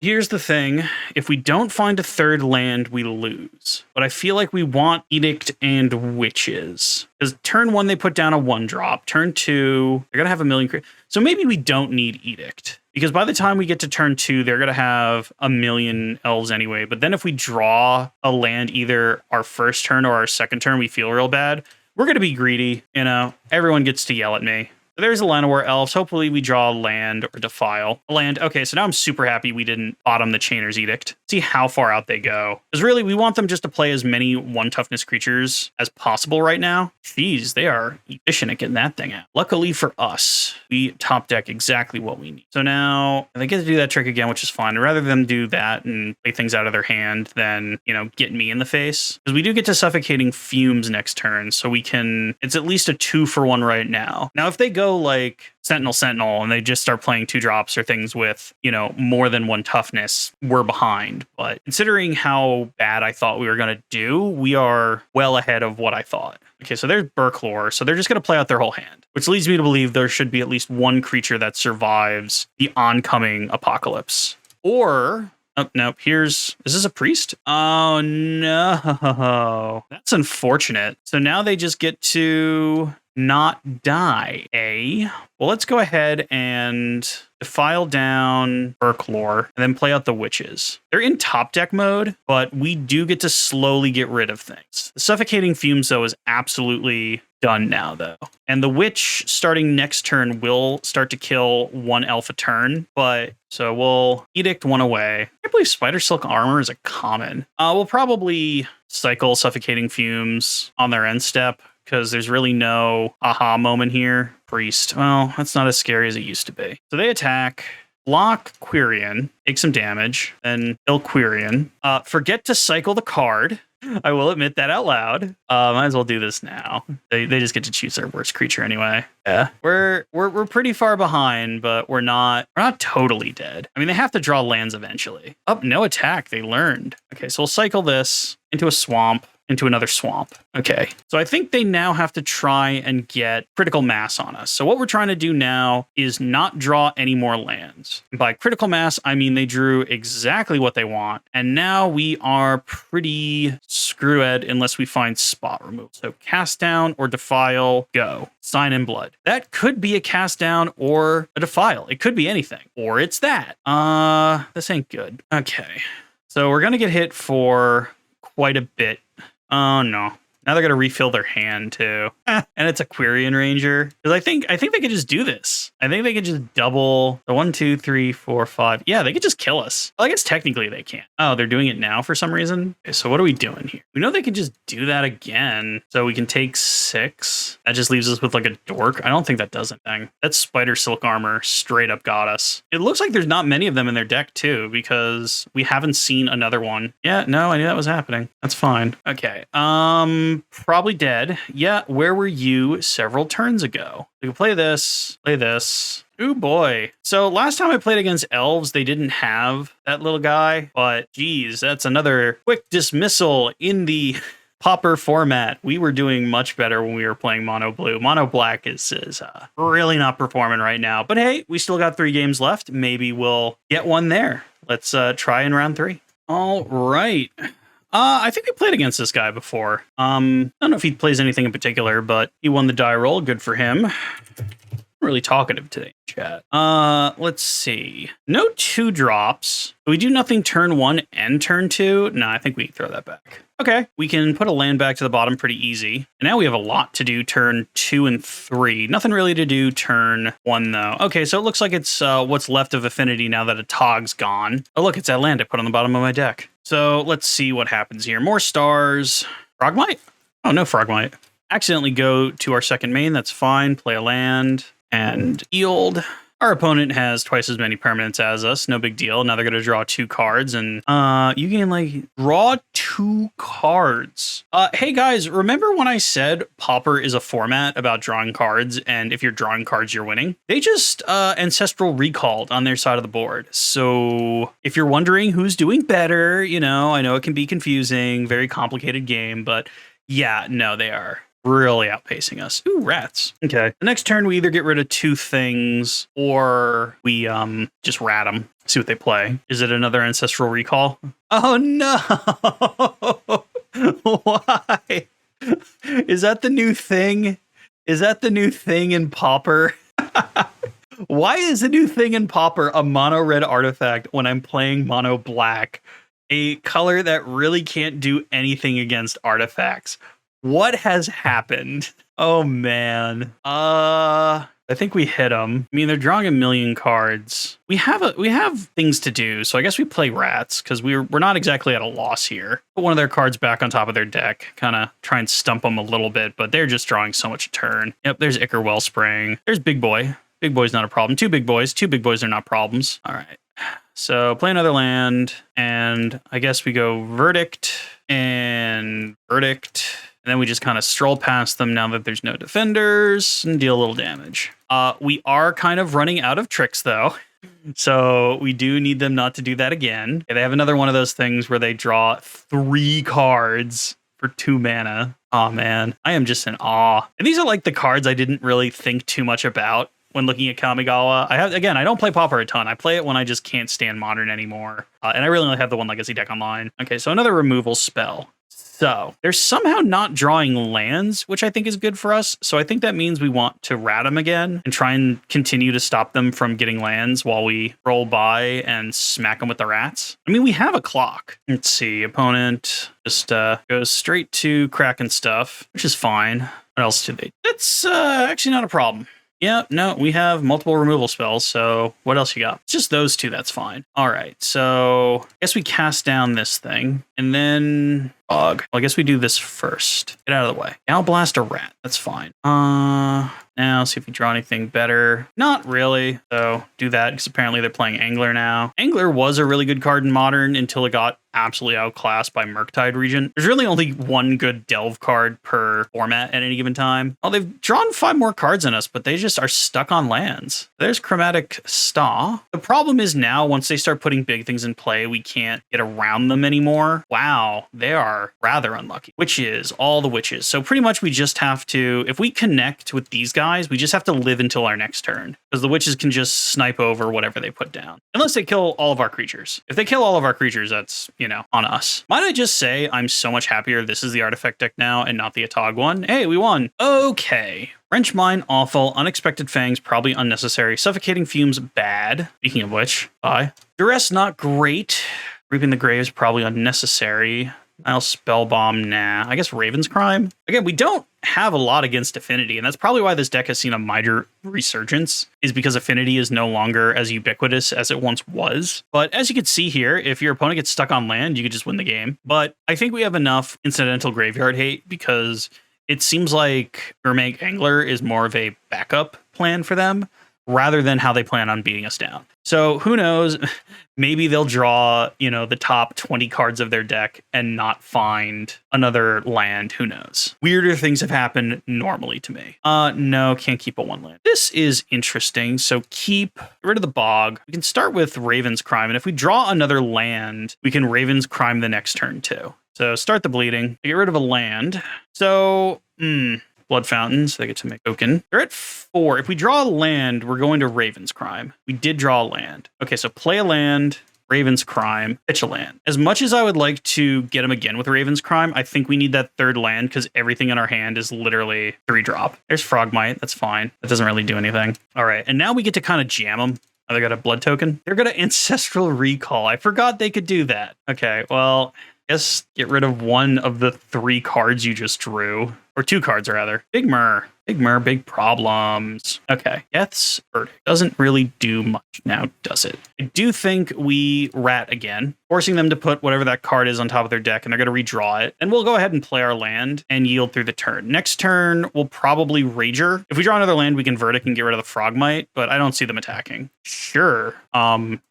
Speaker 1: Here's the thing. If we don't find a 3rd land, we lose. But I feel like we want Edict and Witches. Because turn 1, they put down a 1-drop. Turn 2, they're going to have a million... So maybe we don't need Edict. Because by the time we get to turn 2, they're going to have a million elves anyway. But then if we draw a land either our first turn or our second turn, we feel real bad. We're going to be greedy. You know, everyone gets to yell at me. There's a Llanowar Elves. Hopefully we draw a land or defile. A land. Okay, so now I'm super happy we didn't bottom the Chainer's Edict. See how far out they go. Because really, we want them just to play as many 1 toughness creatures as possible right now. Jeez, they are efficient at getting that thing out. Luckily for us, we top deck exactly what we need. So now they get to do that trick again, which is fine. Rather than do that and play things out of their hand than, you know, get me in the face. Because we do get to Suffocating Fumes next turn, so we can... It's at least a 2-for-1 right now. Now, if they go like Sentinel and they just start playing 2-drops or things with, you know, more than 1 toughness, we're behind. But considering how bad I thought we were going to do, we are well ahead of what I thought. Okay, so there's Burklore. So they're just going to play out their whole hand, which leads me to believe there should be at least 1 creature that survives the oncoming apocalypse. Or... Oh, no, is this a priest? Oh, no. That's unfortunate. So now they just get to not die, eh? Well, let's go ahead and defile down Burklore and then play out the Witches. They're in top deck mode, but we do get to slowly get rid of things. The Suffocating Fumes, though, is absolutely done now, though. And the Witch, starting next turn, will start to kill 1 elf a turn, but... So we'll Edict 1 away. I can't believe Spider Silk Armor is a common. We'll probably cycle Suffocating Fumes on their end step, because there's really no aha moment here. Priest. Well, that's not as scary as it used to be. So they attack, block Quirion, take some damage, then kill Quirion. Forget to cycle the card. I will admit that out loud. Might as well do this now. They just get to choose their worst creature anyway. Yeah, we're pretty far behind, but we're not totally dead. I mean, they have to draw lands eventually. Oh, no attack. They learned. Okay, so we'll cycle this into a swamp. Into another swamp. Okay, so I think they now have to try and get critical mass on us. So what we're trying to do now is not draw any more lands. By critical mass, I mean they drew exactly what they want, and now we are pretty screwed unless we find spot removal. So cast down or defile, go. Sign in Blood. That could be a cast down or a defile. It could be anything, or it's that. This ain't good. Okay, so we're gonna get hit for quite a bit. Oh no. Now they're going to refill their hand too. And it's a Quirion Ranger. Because I think they could just do this. I think they could just double the 1, 2, 3, 4, 5. Yeah, they could just kill us. Well, I guess technically they can't. Oh, they're doing it now for some reason. Okay, so what are we doing here? We know they can just do that again. So we can take 6. That just leaves us with like a dork. I don't think that does anything. That Spider Silk Armor straight up got us. It looks like there's not many of them in their deck too, because we haven't seen another one. Yeah, no, I knew that was happening. That's fine. Okay. Probably dead. Yeah, where were you several turns ago? We can play this. Ooh boy. So last time I played against elves, they didn't have that little guy, but geez, that's another quick dismissal in the Pauper format. We were doing much better when we were playing mono blue. Mono black is really not performing right now. But hey, we still got 3 games left. Maybe we'll get one there. Let's try in round 3. All right. I think we played against this guy before. I don't know if he plays anything in particular, but he won the die roll. Good for him. Really talkative today, chat. Let's see. No 2 drops. Do we do nothing turn 1 and turn 2? No, I think we can throw that back. Okay, we can put a land back to the bottom pretty easy. And now we have a lot to do turn 2 and 3. Nothing really to do turn 1, though. Okay, so it looks like it's what's left of Affinity now that ATOG's gone. Oh, look, it's that land I put on the bottom of my deck. So let's see what happens here. More stars. Frogmite? Oh, no Frogmite. Accidentally go to our second main. That's fine. Play a land and yield. Our opponent has twice as many permanents as us. No big deal. Now they're going to draw 2 cards, and you can like draw 2 cards. Hey guys, remember when I said Pauper is a format about drawing cards, and if you're drawing cards, you're winning? They just Ancestral Recalled on their side of the board. So if you're wondering who's doing better, you know, I know it can be confusing, very complicated game, but yeah, no, they are really outpacing us. Ooh, rats. Okay. The next turn, we either get rid of 2 things or we just rat them, see what they play. Is it another Ancestral Recall? Oh, no. Why? Is that the new thing? Is that the new thing in Pauper? Why is the new thing in Pauper a mono red artifact when I'm playing mono black? A color that really can't do anything against artifacts. What has happened? Oh, man. I think we hit them. I mean, they're drawing a million cards. We have things to do, so I guess we play rats because we're not exactly at a loss here. Put one of their cards back on top of their deck, kind of try and stump them a little bit, but they're just drawing so much a turn. Yep, there's Ichor Wellspring. There's Big Boy. Big Boy's not a problem. 2 big boys. 2 big boys are not problems. All right. So play another land, and I guess we go Verdict and Verdict. And then we just kind of stroll past them now that there's no defenders and deal a little damage. We are kind of running out of tricks, though. So we do need them not to do that again. They have another one of those things where they draw 3 cards for 2 mana. Oh, man. I am just in awe. And these are like the cards I didn't really think too much about when looking at Kamigawa. I don't play Pauper a ton. I play it when I just can't stand Modern anymore. And I really only have the 1 Legacy deck online. Okay, so another removal spell. So they're somehow not drawing lands, which I think is good for us. So I think that means we want to rat them again and try and continue to stop them from getting lands while we roll by and smack them with the rats. I mean, we have a clock. Let's see. Opponent just goes straight to Kraken stuff, which is fine. What else do they? That's actually not a problem. Yeah, no, we have multiple removal spells, so what else you got? It's just those 2, that's fine. All right, so I guess we cast down this thing, and then Well, I guess we do this first. Get out of the way. Now blast a rat, that's fine. Now see if we draw anything better. Not really, so do that, because apparently they're playing Angler now. Angler was a really good card in Modern until it got absolutely outclassed by Murktide Regent. There's really only 1 good Delve card per format at any given time. Oh, they've drawn 5 more cards than us, but they just are stuck on lands. There's Chromatic Staw. The problem is now, once they start putting big things in play, we can't get around them anymore. Wow, they are rather unlucky. Witches, all the witches. So pretty much we just have to, if we connect with these guys, we just have to live until our next turn, because the witches can just snipe over whatever they put down. Unless they kill all of our creatures. If they kill all of our creatures, that's, you know, on us. Might I just say I'm so much happier this is the artifact deck now and not the ATOG one. Hey, we won. Okay. Wrench Mine, awful. Unexpected Fangs, probably unnecessary. Suffocating Fumes, bad. Speaking of which, bye. Duress, not great. Reaping the Graves, probably unnecessary. I'll Spellbomb, nah. I guess Raven's Crime. Again, we don't have a lot against Affinity, and that's probably why this deck has seen a minor resurgence, is because Affinity is no longer as ubiquitous as it once was. But as you can see here, if your opponent gets stuck on land, you could just win the game. But I think we have enough incidental graveyard hate, because it seems like Gurmag Angler is more of a backup plan for them, rather than how they plan on beating us down. So who knows, maybe they'll draw, you know, the top 20 cards of their deck and not find another land, who knows. Weirder things have happened normally to me. No, can't keep a 1 land. This is interesting, so get rid of the Bog. We can start with Raven's Crime, and if we draw another land, we can Raven's Crime the next turn too. So start the bleeding. Get rid of a land. So, Blood Fountains, they get to make token. They're at 4. If we draw a land, we're going to Raven's Crime. We did draw a land. Okay, so play a land, Raven's Crime, pitch a land. As much as I would like to get him again with Raven's Crime, I think we need that third land because everything in our hand is literally 3-drop. There's Frogmite. That's fine. That doesn't really do anything. All right, and now we get to kind of jam them. Oh, they got a blood token? They're going to Ancestral Recall. I forgot they could do that. Okay, well, I guess get rid of one of the 3 cards you just drew. Or 2 cards, rather. Big Mur. Big Mur, big problems. Okay, Geth's Verdict doesn't really do much now, does it? I do think we rat again, forcing them to put whatever that card is on top of their deck, and they're going to redraw it. And we'll go ahead and play our land and yield through the turn. Next turn, we'll probably Rager. If we draw another land, we can Verdict and get rid of the Frogmite, but I don't see them attacking. Sure.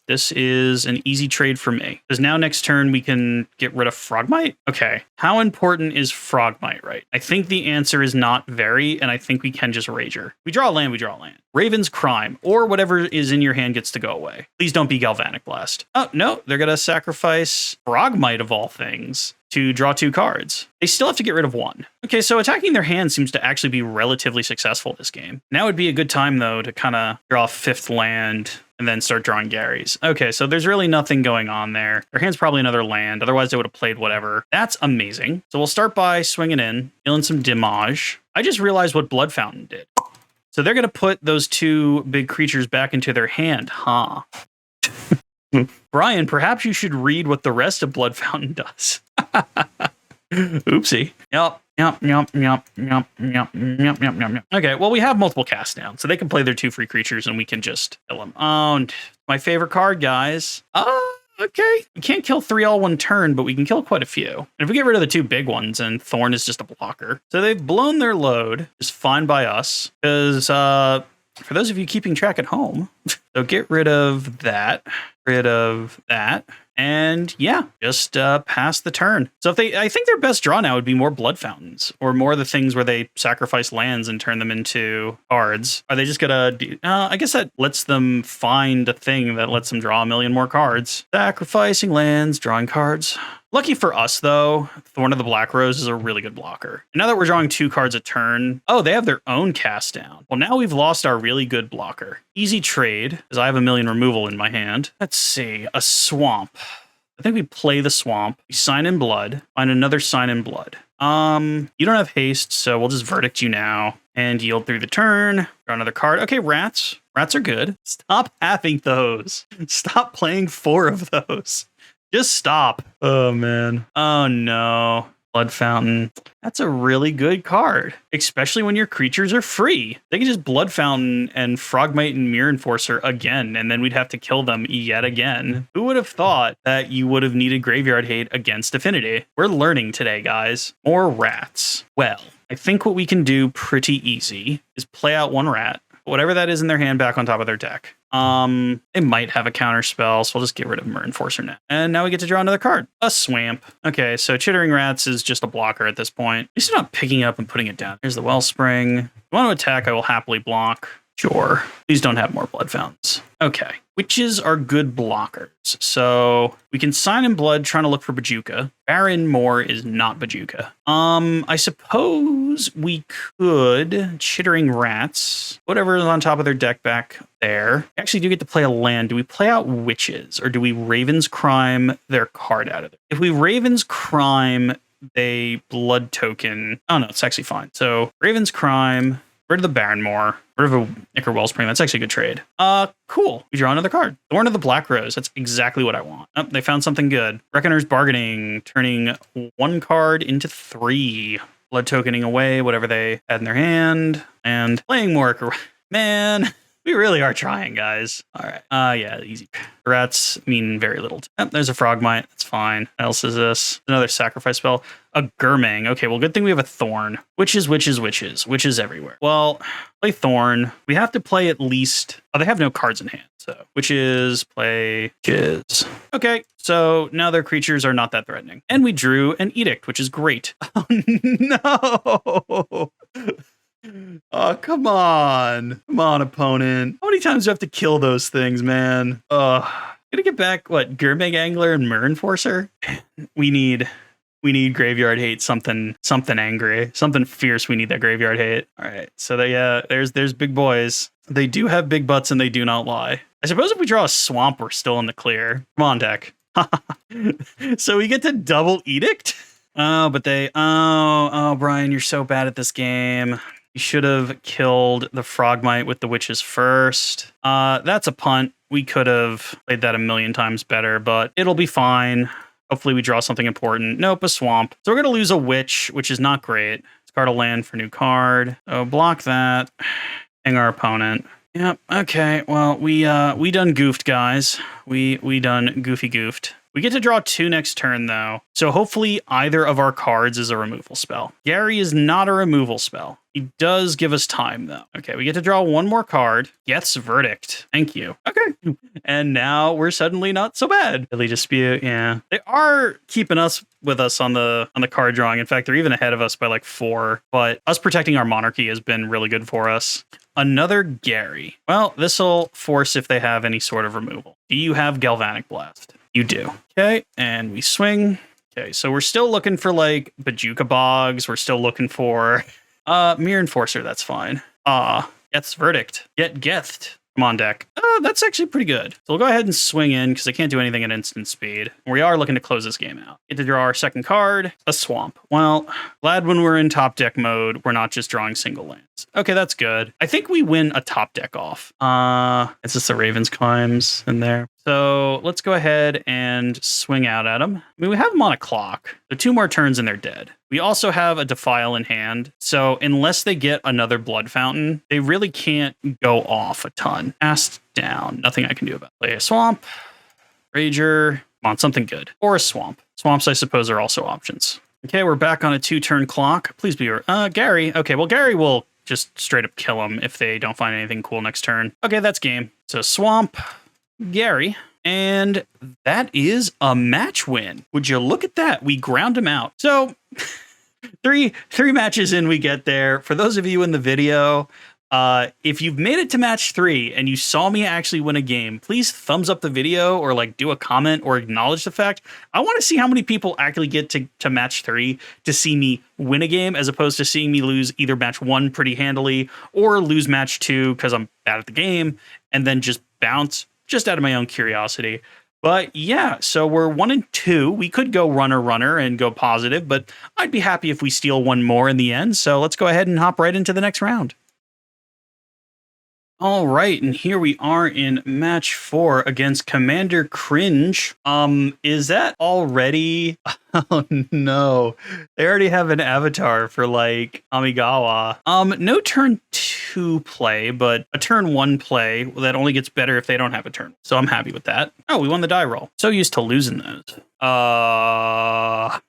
Speaker 1: This is an easy trade for me. Because now next turn, we can get rid of Frogmite? Okay. How important is Frogmite, right? I think the answer is not very, and I think we can just Rager. We draw a land, we draw a land. Raven's Crime, or whatever is in your hand gets to go away. Please don't be Galvanic Blast. Oh, no, they're going to sacrifice Frogmite of all things to draw 2 cards. They still have to get rid of 1. Okay, so attacking their hand seems to actually be relatively successful this game. Now would be a good time, though, to kind of draw a 5th land and then start drawing Gary's. Okay, so there's really nothing going on there. Their hand's probably another land. Otherwise, they would have played whatever. That's amazing. So we'll start by swinging in, dealing some damage. I just realized what Blood Fountain did. So they're going to put those 2 big creatures back into their hand, huh? Brian, perhaps you should read what the rest of Blood Fountain does. Oopsie. Yep. Okay, well, we have multiple cast down, so they can play their 2 free creatures and we can just kill them. Oh, my favorite card, guys. Okay. We can't kill 3 all one turn, but we can kill quite a few. And if we get rid of the 2 big ones, and Thorn is just a blocker. So they've blown their load, is fine by us, because for those of you keeping track at home, so get rid of that, and yeah, just pass the turn. So if I think their best draw now would be more Blood Fountains, or more of the things where they sacrifice lands and turn them into cards. Are they just gonna do, I guess that lets them find a thing that lets them draw a million more cards. Sacrificing lands, drawing cards. Lucky for us, though, Thorn of the Black Rose is a really good blocker. And now that we're drawing 2 cards a turn, oh, they have their own cast down. Well, now we've lost our really good blocker. Easy trade, because I have a million removal in my hand. Let's see, a swamp. I think we play the swamp. We sign in blood, find another sign in blood. You don't have haste, so we'll just Verdict you now and yield through the turn. Draw another card. Okay, rats. Rats are good. Stop having those. Stop playing 4 of those. Just stop. Oh, man. Oh, no. Blood Fountain. That's a really good card, especially when your creatures are free. They can just Blood Fountain and Frogmite and Mirror Enforcer again, and then we'd have to kill them yet again. Who would have thought that you would have needed Graveyard Hate against Affinity? We're learning today, guys. More rats. Well, I think what we can do pretty easy is play out 1 rat, whatever that is in their hand, back on top of their deck. They might have a counter spell, so we'll just get rid of Mirror Enforcer now. And now we get to draw another card. A Swamp. Okay, so Chittering Rats is just a blocker at this point. At least they're not picking it up and putting it down. Here's the Wellspring. If you want to attack, I will happily block. Sure. Please don't have more Blood Fountains. Okay. Witches are good blockers. So we can sign in blood trying to look for Bajuka. Baron Moore is not Bajuka. I suppose we could Chittering Rats, whatever is on top of their deck back there. We actually do get to play a land. Do we play out Witches or do we Raven's Crime their card out of it? If we Raven's Crime, they blood token. Oh no, it's actually fine. So Raven's Crime, rid of the Barrenmore, rid of a Ichor Wellspring. That's actually a good trade. Cool. We draw another card. Thorn of the Black Rose. That's exactly what I want. Oh, they found something good. Reckoner's Bargaining, turning 1 card into 3. Blood tokening away whatever they had in their hand. And playing more Ichor. Man, we really are trying, guys. All right. Yeah, easy. Rats mean very little. There's a Frogmite. That's fine. What else is this? Another sacrifice spell. A Gurmang. Okay, well, good thing we have a Thorn. Witches everywhere. Well, play Thorn. We have to play at least... Oh, they have no cards in hand. So, Witches, play Witches. Okay, so now their creatures are not that threatening. And we drew an Edict, which is great. Oh, no! Oh, come on. Come on, opponent. How many times do I have to kill those things, man? Gonna get back, what, Gurmag Angler and Mirror Enforcer? We need We need graveyard hate, something angry, something fierce. We need that graveyard hate. All right, so there's big boys. They do have big butts and they do not lie. I suppose if we draw a swamp, we're still in the clear. Come on, deck. So we get to double edict. Oh, but oh, Brian, you're so bad at this game. You should have killed the Frogmite with the witches first. That's a punt. We could have played that a million times better, but it'll be fine. Hopefully we draw something important. Nope, a swamp. So we're going to lose a witch, which is not great. Discard a land for new card. So block that. Hang our opponent. Yep, okay. Well, we done goofed, guys. We done goofed. We get to draw 2 next turn, though. So hopefully either of our cards is a removal spell. Gary is not a removal spell. He does give us time, though. Okay, we get to draw 1 more card. Geth's Verdict. Thank you. Okay. And now we're suddenly not so bad. Deadly Dispute, yeah. They are keeping us with us on the card drawing. In fact, they're even ahead of us by like 4. But us protecting our monarchy has been really good for us. Another Gary. Well, this'll force if they have any sort of removal. Do you have Galvanic Blast? You do. Okay, and we swing. Okay, so we're still looking for like Bajuka Bogs. We're still looking for Mirror Enforcer. That's fine. Geth's Verdict. Get Gethed. Come on, deck. That's actually pretty good. So we'll go ahead and swing in because they can't do anything at instant speed. We are looking to close this game out. Get to draw our second card, a swamp. Well, glad when we're in top deck mode, we're not just drawing single lands. Okay, that's good. I think we win a top deck off. It's just the Raven's Climbs in there. So let's go ahead and swing out at them. I mean, we have them on a clock. So 2 more turns and they're dead. We also have a Defile in hand. So unless they get another Blood Fountain, they really can't go off a ton. Cast down. Nothing I can do about it. Play a Swamp. Rager. Come on, something good. Or a Swamp. Swamps, I suppose, are also options. Okay, we're back on a 2-turn clock. Please be Gary. Okay, well, Gary will just straight up kill him if they don't find anything cool next turn. Okay, that's game. So Swamp, Gary, and that is a match win. Would you look at that? We ground him out. So three matches in, we get there. For those of you in the video, if you've made it to match 3 and you saw me actually win a game, please thumbs up the video or like do a comment or acknowledge the fact. I want to see how many people actually get to match 3 to see me win a game, as opposed to seeing me lose either match 1 pretty handily or lose match 2 because I'm bad at the game and then just bounce just out of my own curiosity. But yeah, so we're 1-2. We could go runner and go positive, but I'd be happy if we steal 1 more in the end. So let's go ahead and hop right into the next round. All right, and here we are in match 4 against Commander Cringe. Is that already? Oh no, they already have an avatar for like Kamigawa. No turn 2 play, but a turn 1 play that only gets better if they don't have a turn. So I'm happy with that. Oh, we won the die roll. So used to losing those. Oh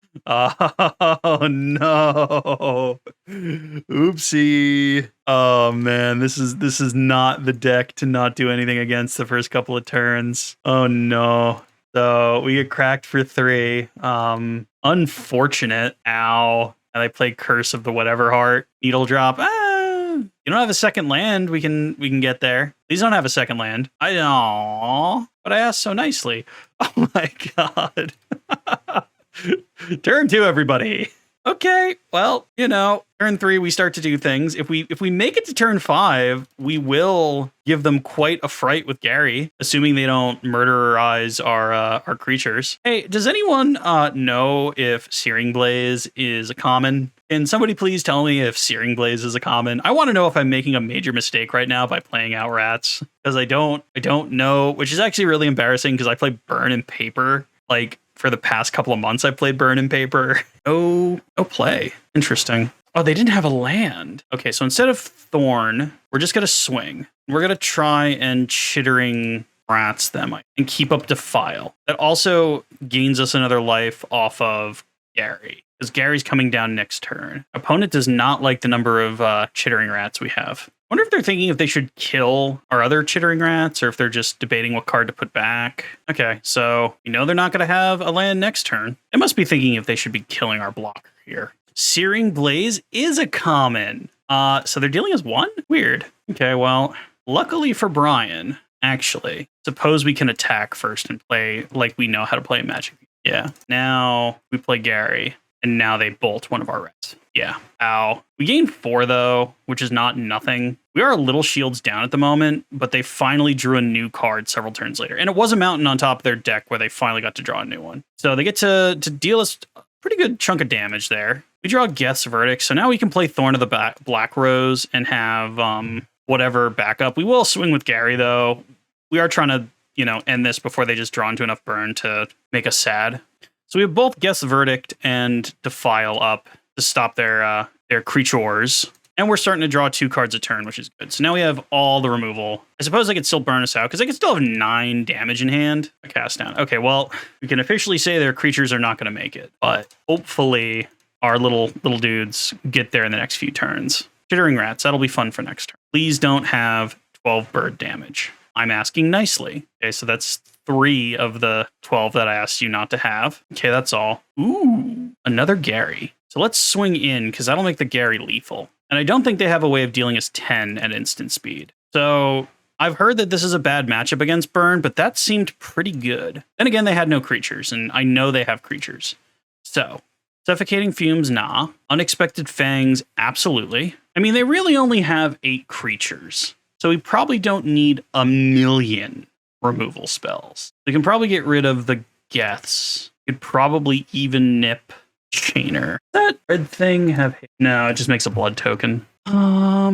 Speaker 1: no. Oopsie. Oh man, this is not the deck to not do anything against the first couple of turns. Oh no. So we get cracked for 3. Unfortunate. Ow. And I play Curse of the Whatever Heart. Needle Drop. You don't have a second land. We can get there. Please don't have a second land. But I asked so nicely. Oh my god. Turn 2, everybody. Okay, well, turn 3, we start to do things. If we make it to turn 5, we will give them quite a fright with Gary, assuming they don't murderize our creatures. Hey, does anyone know if Searing Blaze is a common? Can somebody please tell me if Searing Blaze is a common? I want to know if I'm making a major mistake right now by playing out rats, because I don't know, which is actually really embarrassing because I play Burn and Paper like for the past couple of months. I played Burn and Paper. No play. Interesting. Oh, they didn't have a land. Okay, so instead of Thorn, we're just going to swing. We're going to try and Chittering Rats them and keep up Defile. That also gains us another life off of Gary, because Gary's coming down next turn. Opponent does not like the number of Chittering Rats we have. Wonder if they're thinking if they should kill our other Chittering Rats or if they're just debating what card to put back. Okay, so they're not going to have a land next turn. They must be thinking if they should be killing our blocker here. Searing Blaze is a common. So they're dealing as 1? Weird. Okay, well, luckily for Brian, actually, suppose we can attack first and play like we know how to play Magic. Yeah. Now we play Gary, and now they bolt one of our reds. Yeah. Ow. We gained 4, though, which is not nothing. We are a little shields down at the moment, but they finally drew a new card several turns later. And it was a mountain on top of their deck where they finally got to draw a new one. So they get to deal us a pretty good chunk of damage there. We draw Geth's Verdict, so now we can play Thorn of the Black Rose and have whatever backup. We will swing with Gary, though. We are trying to, end this before they just draw into enough burn to make us sad. So we have both Geth's Verdict and Defile up to stop their creatures. And we're starting to draw 2 cards a turn, which is good. So now we have all the removal. I suppose I could still burn us out, because I could still have 9 damage in hand. A cast down. Okay, well, we can officially say their creatures are not going to make it. But hopefully our little dudes get there in the next few turns. Chittering Rats, that'll be fun for next turn. Please don't have 12 bird damage. I'm asking nicely. Okay, so that's 3 of the 12 that I asked you not to have. Okay, that's all. Ooh, another Gary. So let's swing in, because that'll make the Gary lethal. And I don't think they have a way of dealing us 10 at instant speed. So I've heard that this is a bad matchup against burn, but that seemed pretty good. Then again, they had no creatures, and I know they have creatures. So, Suffocating Fumes, nah. Unexpected Fangs, absolutely. I mean, they really only have 8 creatures. So we probably don't need a million removal spells. We can probably get rid of the Geths. Could probably even nip Chainer. Does that red thing have... No, it just makes a blood token. I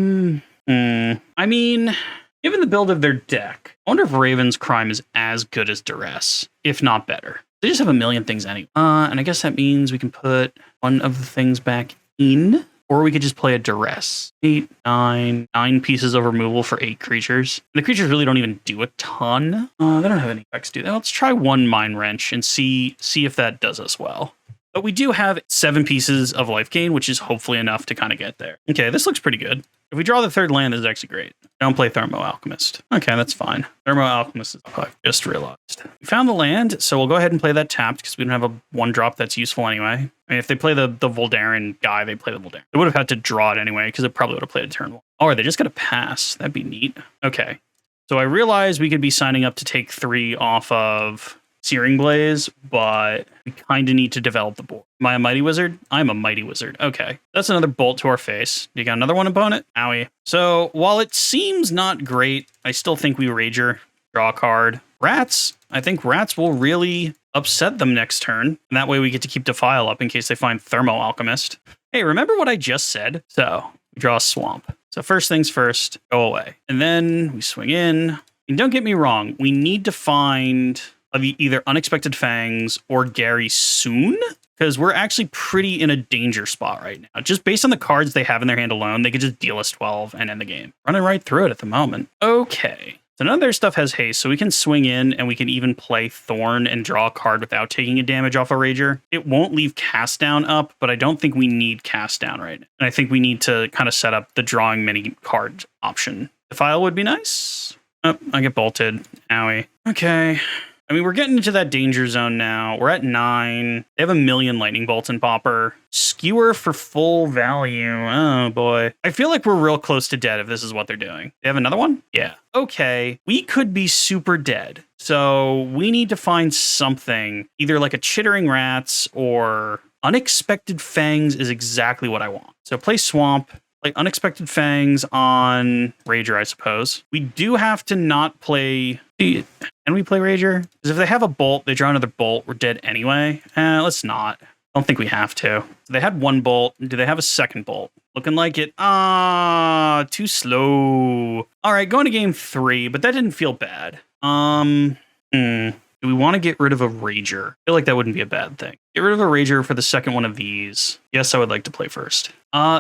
Speaker 1: mean, given the build of their deck, I wonder if Raven's Crime is as good as Duress, if not better. They just have a million things anyway. And I guess that means we can put one of the things back in, or we could just play a Duress. 8, 9 pieces of removal for 8 creatures. And the creatures really don't even do a ton. They don't have any effects to do that. Let's try 1 Mind Wrench and see if that does us well. But we do have 7 pieces of life gain, which is hopefully enough to kind of get there. Okay, this looks pretty good. If we draw the 3rd land, this is actually great. Don't play Thermo Alchemist. Okay, that's fine. Thermo Alchemist is up, I just realized. We found the land, so we'll go ahead and play that tapped, because we don't have a 1-drop that's useful anyway. I mean, if they play the Voldaren guy, they play the Voldaren. They would have had to draw it anyway, because it probably would have played a turn 1. Or they just got to pass. That'd be neat. Okay, so I realized we could be signing up to take 3 off of Searing Blaze, but we kind of need to develop the board. Am I a Mighty Wizard? I'm a Mighty Wizard. Okay. That's another bolt to our face. You got another one, opponent? Owie. So, while it seems not great, I still think we Rager, draw a card. Rats, I think Rats will really upset them next turn, and that way we get to keep Defile up in case they find Thermo Alchemist. Hey, remember what I just said? So, we draw a Swamp. So first things first, go away. And then we swing in. And don't get me wrong, we need to find either Unexpected Fangs or Gary soon, because we're actually pretty in a danger spot right now. Just based on the cards they have in their hand alone, they could just deal us 12 and end the game. Running right through it at the moment. Okay. So none of their stuff has haste, so we can swing in and we can even play Thorn and draw a card without taking a damage off a Rager. It won't leave Cast Down up, but I don't think we need Cast Down right now. And I think we need to kind of set up the drawing many card option. Defile would be nice. Oh, I get bolted. Owie. Okay. I mean, we're getting into that danger zone now. We're at 9. They have a million lightning bolts in Pauper. Skewer for full value. Oh, boy. I feel like we're real close to dead if this is what they're doing. They have another one? Yeah. Okay. We could be super dead. So we need to find something, either like a Chittering Rats or Unexpected Fangs is exactly what I want. So play Swamp. Like Unexpected Fangs on Rager, I suppose. We do have to not play... Can we play Rager? Because if they have a bolt, they draw another bolt, we're dead anyway. Let's not. I don't think we have to. So they had 1 bolt. Do they have a 2nd bolt? Looking like it. Too slow. All right, going to game 3, but that didn't feel bad. Do we want to get rid of a Rager? I feel like that wouldn't be a bad thing. Get rid of a Rager for the second one of these. Yes, I would like to play first.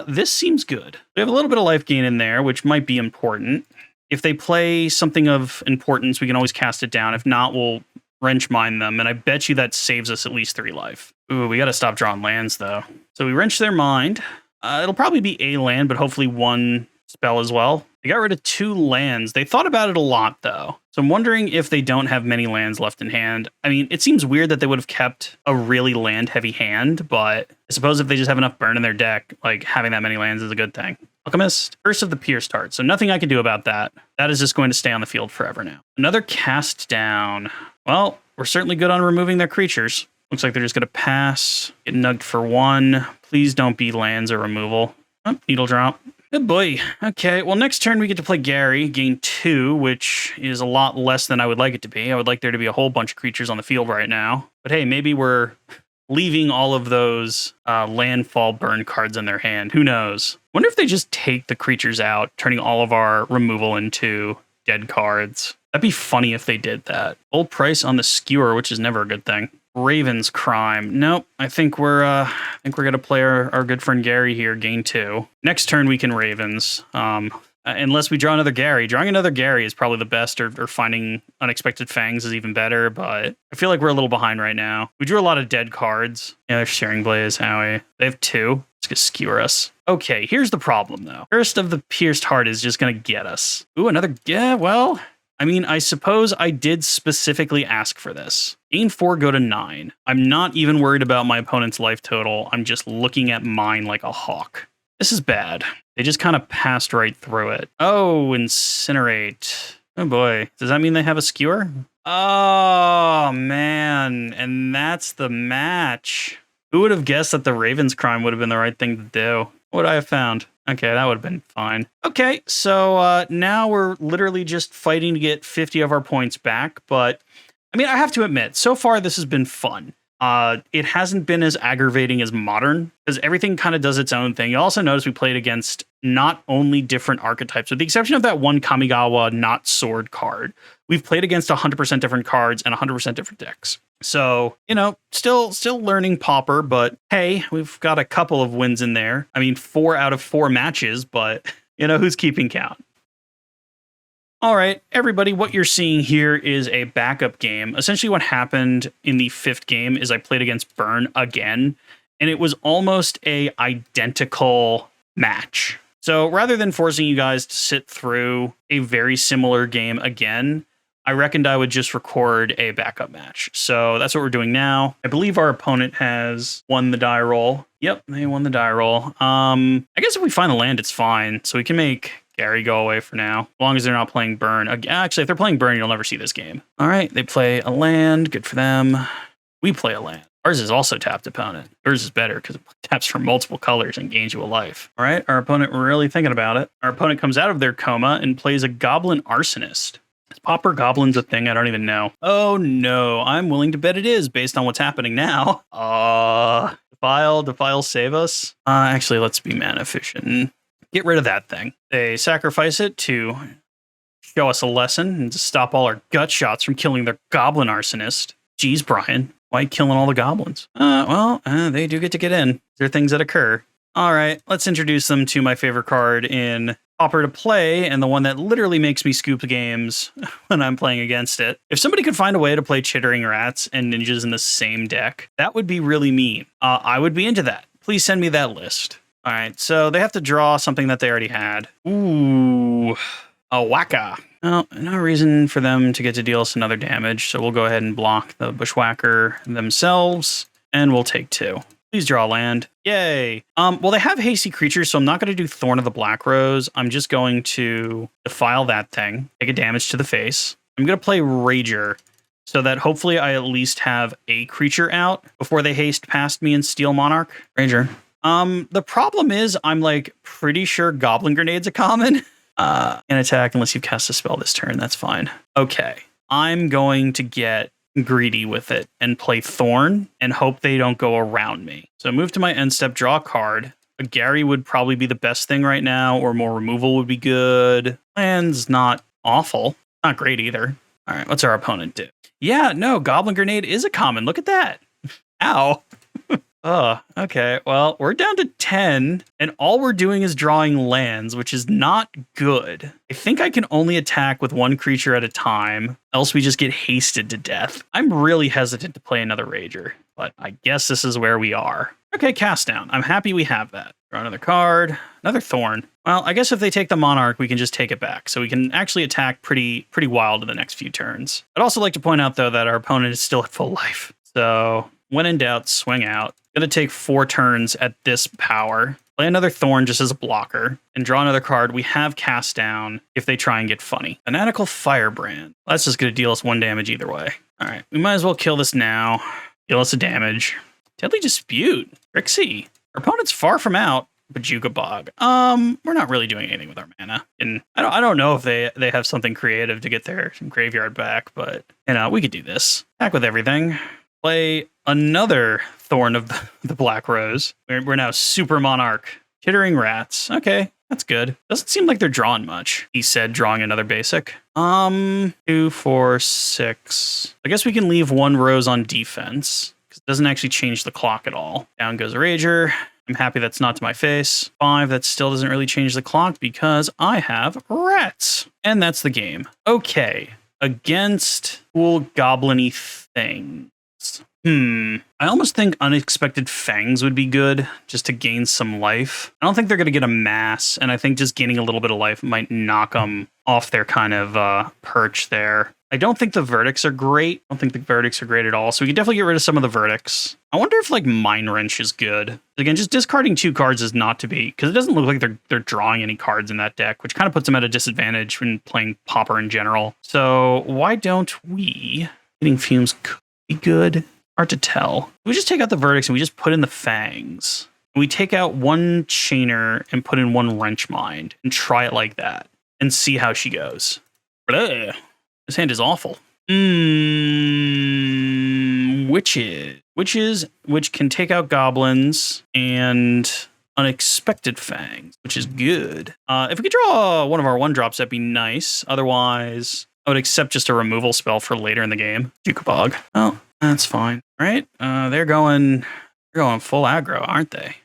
Speaker 1: This seems good. We have a little bit of life gain in there, which might be important. If they play something of importance, we can always cast it down. If not, we'll Wrench Mine them, and I bet you that saves us at least 3 life. Ooh, we got to stop drawing lands, though. So we Wrench their mind. It'll probably be a land, but hopefully 1 spell as well. They got rid of 2 lands. They thought about it a lot, though. So I'm wondering if they don't have many lands left in hand. I mean, it seems weird that they would have kept a really land-heavy hand, but I suppose if they just have enough burn in their deck, like, having that many lands is a good thing. Alchemist, Curse of the Pierced Heart. So nothing I can do about that. That is just going to stay on the field forever now. Another Cast Down. Well, we're certainly good on removing their creatures. Looks like they're just going to pass. Get nugged for 1. Please don't be lands or removal. Oh, needle drop. Good boy. Okay, well, next turn we get to play Gary, gain 2, which is a lot less than I would like it to be. I would like there to be a whole bunch of creatures on the field right now. But hey, maybe we're leaving all of those landfall burn cards in their hand. Who knows? Wonder if they just take the creatures out, turning all of our removal into dead cards. That'd be funny if they did that. Full price on the skewer, which is never a good thing. Raven's Crime. Nope. I think we're gonna play our good friend Gary here, gain 2. Next turn we can Ravens. Unless we draw another Gary. Drawing another Gary is probably the best, or finding Unexpected Fangs is even better, but I feel like we're a little behind right now. We drew a lot of dead cards. Yeah, they're Sharing Blaze, Howie. They have 2. It's gonna skewer us. Okay, here's the problem though. First of the Pierced Heart is just gonna get us. Ooh, another, yeah, well, I mean, I suppose I did specifically ask for this. Gain 4, go to 9. I'm not even worried about my opponent's life total. I'm just looking at mine like a hawk. This is bad. They just kind of passed right through it. Oh, Incinerate. Oh boy. Does that mean they have a skewer? Oh, man. And that's the match. Who would have guessed that the Raven's Crime would have been the right thing to do? What would I have found? Okay, that would have been fine. Okay, so now we're literally just fighting to get 50 of our points back. But, I mean, I have to admit, so far this has been fun. It hasn't been as aggravating as Modern, because everything kind of does its own thing. You also notice we played against not only different archetypes, with the exception of that one Kamigawa not sword card. We've played against 100% different cards and 100% different decks. So, you know, still learning Pauper, but hey, we've got a couple of wins in there. I mean, 4 out of 4 matches, but you know, who's keeping count? All right, everybody, what you're seeing here is a backup game. Essentially what happened in the 5th game is I played against Burn again, and it was almost a identical match. So rather than forcing you guys to sit through a very similar game again, I reckoned I would just record a backup match. So that's what we're doing now. I believe our opponent has won the die roll. Yep, they won the die roll. I guess if we find the land, it's fine. So we can make Gary go away for now, as long as they're not playing Burn. Actually, if they're playing Burn, you'll never see this game. All right, they play a land. Good for them. We play a land. Ours is also tapped opponent. Yours is better because it taps for multiple colors and gains you a life. All right, our opponent really thinking about it. Our opponent comes out of their coma and plays a Goblin Arsonist. Is Pauper Goblins a thing? I don't even know. Oh no, I'm willing to bet it is based on what's happening now. Defile, save us. Actually, let's be mana efficient. Get rid of that thing. They sacrifice it to show us a lesson and to stop all our gut shots from killing their Goblin Arsonist. Jeez, Brian, why are you killing all the goblins? They do get to get in. There are things that occur. All right, let's introduce them to my favorite card in Pauper to play, and the one that literally makes me scoop games when I'm playing against it. If somebody could find a way to play Chittering Rats and Ninjas in the same deck, that would be really mean. I would be into that. Please send me that list. All right, so they have to draw something that they already had. Ooh, a Waka. Well, no reason for them to get to deal us another damage, so we'll go ahead and block the Bushwhacker themselves, and we'll take 2. Please draw land. Yay. Well, they have hasty creatures, so I'm not going to do Thorn of the Black Rose. I'm just going to defile that thing, take a damage to the face. I'm going to play Rager, so that hopefully I at least have a creature out before they haste past me and steal Monarch. Rager. The problem is I'm like pretty sure Goblin Grenade's a common. Can't attack unless you cast a spell this turn. That's fine. Okay. I'm going to get greedy with it and play Thorn and hope they don't go around me. So move to my end step, draw a card. A Gary would probably be the best thing right now, or more removal would be good. Land's not awful. Not great either. All right, what's our opponent do? Yeah, no, Goblin Grenade is a common. Look at that. Ow. Okay. Well, we're down to 10, and all we're doing is drawing lands, which is not good. I think I can only attack with 1 creature at a time, else we just get hasted to death. I'm really hesitant to play another Rager, but I guess this is where we are. Okay, cast down. I'm happy we have that. Draw another card, another Thorn. Well, I guess if they take the Monarch, we can just take it back, so we can actually attack pretty wild in the next few turns. I'd also like to point out, though, that our opponent is still at full life. So when in doubt, swing out. Gonna take 4 turns at this power. Play another Thorn just as a blocker, and draw another card. We have cast down if they try and get funny. Fanatical Firebrand. That's just gonna deal us 1 damage either way. All right, we might as well kill this now. Deal us a damage. Deadly Dispute. Trixie. Our opponent's far from out. Bajuka Bog. We're not really doing anything with our mana. And I don't know if they have something creative to get their graveyard back, but we could do this. Attack with everything. Play another Thorn of the Black Rose. We're now Super Monarch. Chittering Rats. Okay, that's good. Doesn't seem like they're drawing much. He said drawing another basic. 2, 4, 6. I guess we can leave 1 rose on defense because it doesn't actually change the clock at all. Down goes a Rager. I'm happy that's not to my face. 5, that still doesn't really change the clock because I have rats. And that's the game. Okay, against cool goblin-y things. I almost think Unexpected Fangs would be good just to gain some life. I don't think they're going to get a mass, and I think just gaining a little bit of life might knock them off their kind of perch there. I don't think the verdicts are great. I don't think the verdicts are great at all, so we can definitely get rid of some of the verdicts. I wonder if like Mind Wrench is good. Again, just discarding 2 cards is not to be, because it doesn't look like they're drawing any cards in that deck, which kind of puts them at a disadvantage when playing Pauper in general. So why don't we? Hitting Fumes could be good. Hard to tell. We just take out the verdicts and we just put in the fangs. We take out 1 chainer and put in 1 wrench mind and try it like that and see how she goes. Blah. This hand is awful. Witches, which can take out goblins and Unexpected Fangs, which is good. If we could draw one of our 1-drops, that'd be nice. Otherwise, I would accept just a removal spell for later in the game. Jukabog. Oh, that's fine. All right. They're going full aggro, aren't they?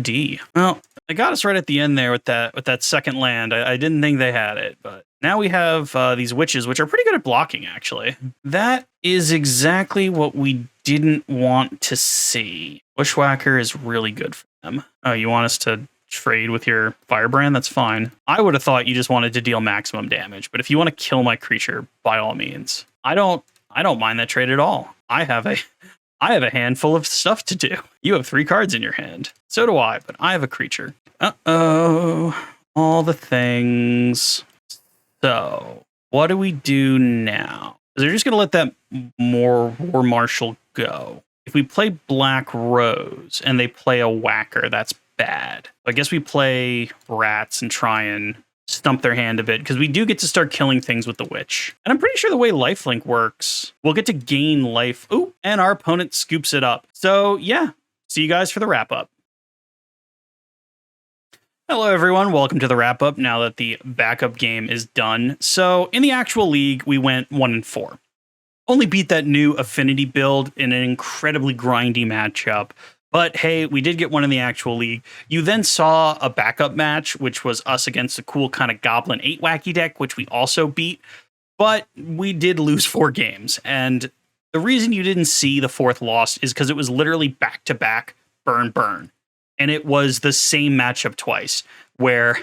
Speaker 1: D. Well, they got us right at the end there with that second land. I didn't think they had it, but now we have these witches, which are pretty good at blocking, actually. That is exactly what we didn't want to see. Bushwhacker is really good for them. Oh, you want us to trade with your Firebrand? That's fine. I would have thought you just wanted to deal maximum damage, but if you want to kill my creature, by all means. I don't mind that trade at all. I have a handful of stuff to do. You have 3 cards in your hand. So do I, but I have a creature. Uh-oh. All the things. So, what do we do now? They're just going to let that War Marshal go. If we play Black Rose and they play a Whacker, that's bad. I guess we play Rats and try and stump their hand a bit, because we do get to start killing things with the Witch. And I'm pretty sure the way lifelink works, we'll get to gain life. Ooh, and our opponent scoops it up. So yeah, see you guys for the wrap up. Hello everyone, welcome to the wrap up now that the backup game is done. So in the actual league, we went 1-4. Only beat that new Affinity build in an incredibly grindy matchup. But hey, we did get one in the actual league. You then saw a backup match, which was us against a cool kind of Goblin 8 wacky deck, which we also beat. But we did lose 4 games. And the reason you didn't see the 4th loss is because it was literally back-to-back burn. And it was the same matchup twice, where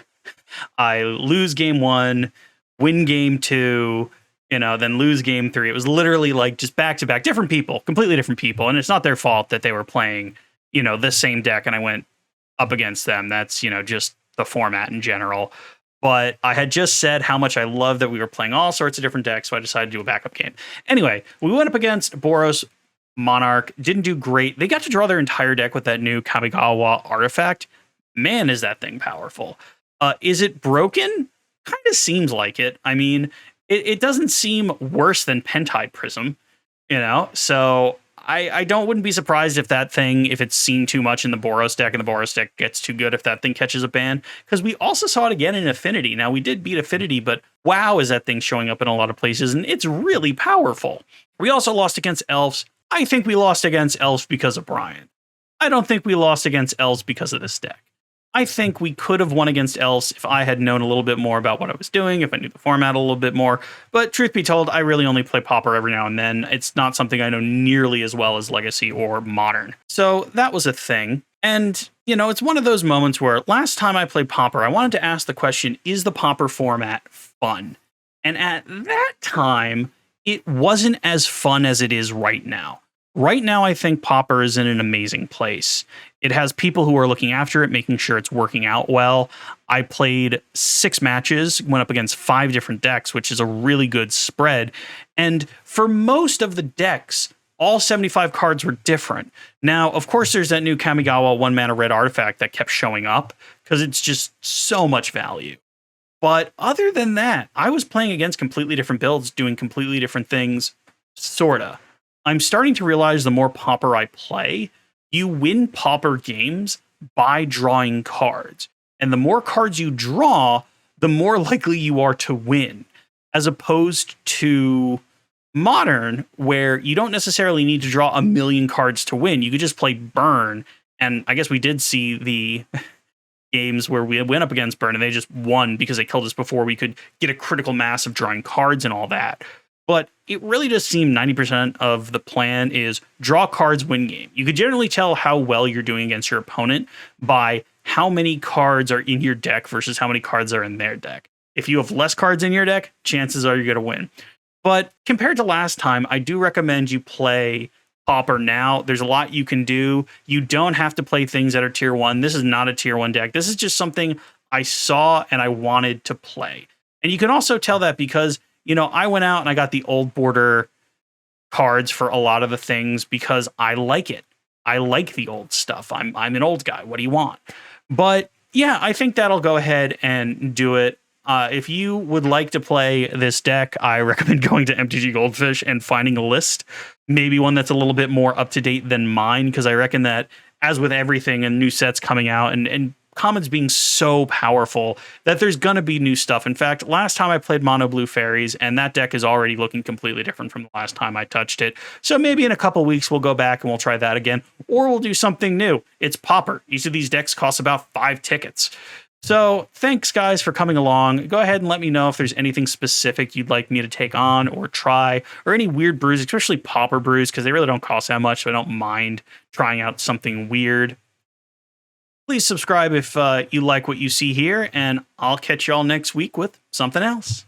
Speaker 1: I lose game 1, win game 2, then lose game 3. It was literally like just back-to-back, different people, completely different people. And it's not their fault that they were playing the same deck and I went up against them. That's, just the format in general. But I had just said how much I love that we were playing all sorts of different decks, so I decided to do a backup game. Anyway, we went up against Boros Monarch, didn't do great. They got to draw their entire deck with that new Kamigawa artifact. Man, is that thing powerful. Is it broken? Kind of seems like it. I mean, it doesn't seem worse than Pentide Prism, so I wouldn't be surprised if that thing, if it's seen too much in the Boros deck and the Boros deck gets too good, if that thing catches a ban, because we also saw it again in Affinity. Now, we did beat Affinity, but wow, is that thing showing up in a lot of places, and it's really powerful. We also lost against Elves. I think we lost against Elves because of Brian. I don't think we lost against Elves because of this deck. I think we could have won against Elves if I had known a little bit more about what I was doing, if I knew the format a little bit more. But truth be told, I really only play Pauper every now and then. It's not something I know nearly as well as Legacy or Modern. So that was a thing. And, it's one of those moments where last time I played Pauper, I wanted to ask the question, is the Pauper format fun? And at that time, it wasn't as fun as it is right now. Right now, I think Pauper is in an amazing place. It has people who are looking after it, making sure it's working out well. I played 6 matches, went up against 5 different decks, which is a really good spread. And for most of the decks, all 75 cards were different. Now, of course, there's that new Kamigawa 1-mana red artifact that kept showing up because it's just so much value. But other than that, I was playing against completely different builds, doing completely different things, sorta. I'm starting to realize the more Pauper I play, you win Pauper games by drawing cards. And the more cards you draw, the more likely you are to win, as opposed to Modern, where you don't necessarily need to draw a million cards to win. You could just play Burn. And I guess we did see the games where we went up against Burn and they just won because they killed us before we could get a critical mass of drawing cards and all that. But it really does seem 90% of the plan is draw cards, win game. You could generally tell how well you're doing against your opponent by how many cards are in your deck versus how many cards are in their deck. If you have less cards in your deck, chances are you're going to win. But compared to last time, I do recommend you play Pauper now. There's a lot you can do. You don't have to play things that are tier 1. This is not a tier 1 deck. This is just something I saw and I wanted to play. And you can also tell that because, you know, I went out and I got the old border cards for a lot of the things because I like it. I like the old stuff. I'm an old guy. What do you want? But yeah, I think that'll go ahead and do it. If you would like to play this deck, I recommend going to MTG Goldfish and finding a list, maybe one that's a little bit more up to date than mine, because I reckon that, as with everything and new sets coming out and commons being so powerful, that there's going to be new stuff. In fact, last time I played Mono Blue Fairies, and that deck is already looking completely different from the last time I touched it. So maybe in a couple weeks we'll go back and we'll try that again, or we'll do something new. It's Pauper. Each of these decks costs about 5 tickets. So thanks, guys, for coming along. Go ahead and let me know if there's anything specific you'd like me to take on or try, or any weird brews, especially Pauper brews, because they really don't cost that much, so I don't mind trying out something weird. Please subscribe if you like what you see here, and I'll catch y'all next week with something else.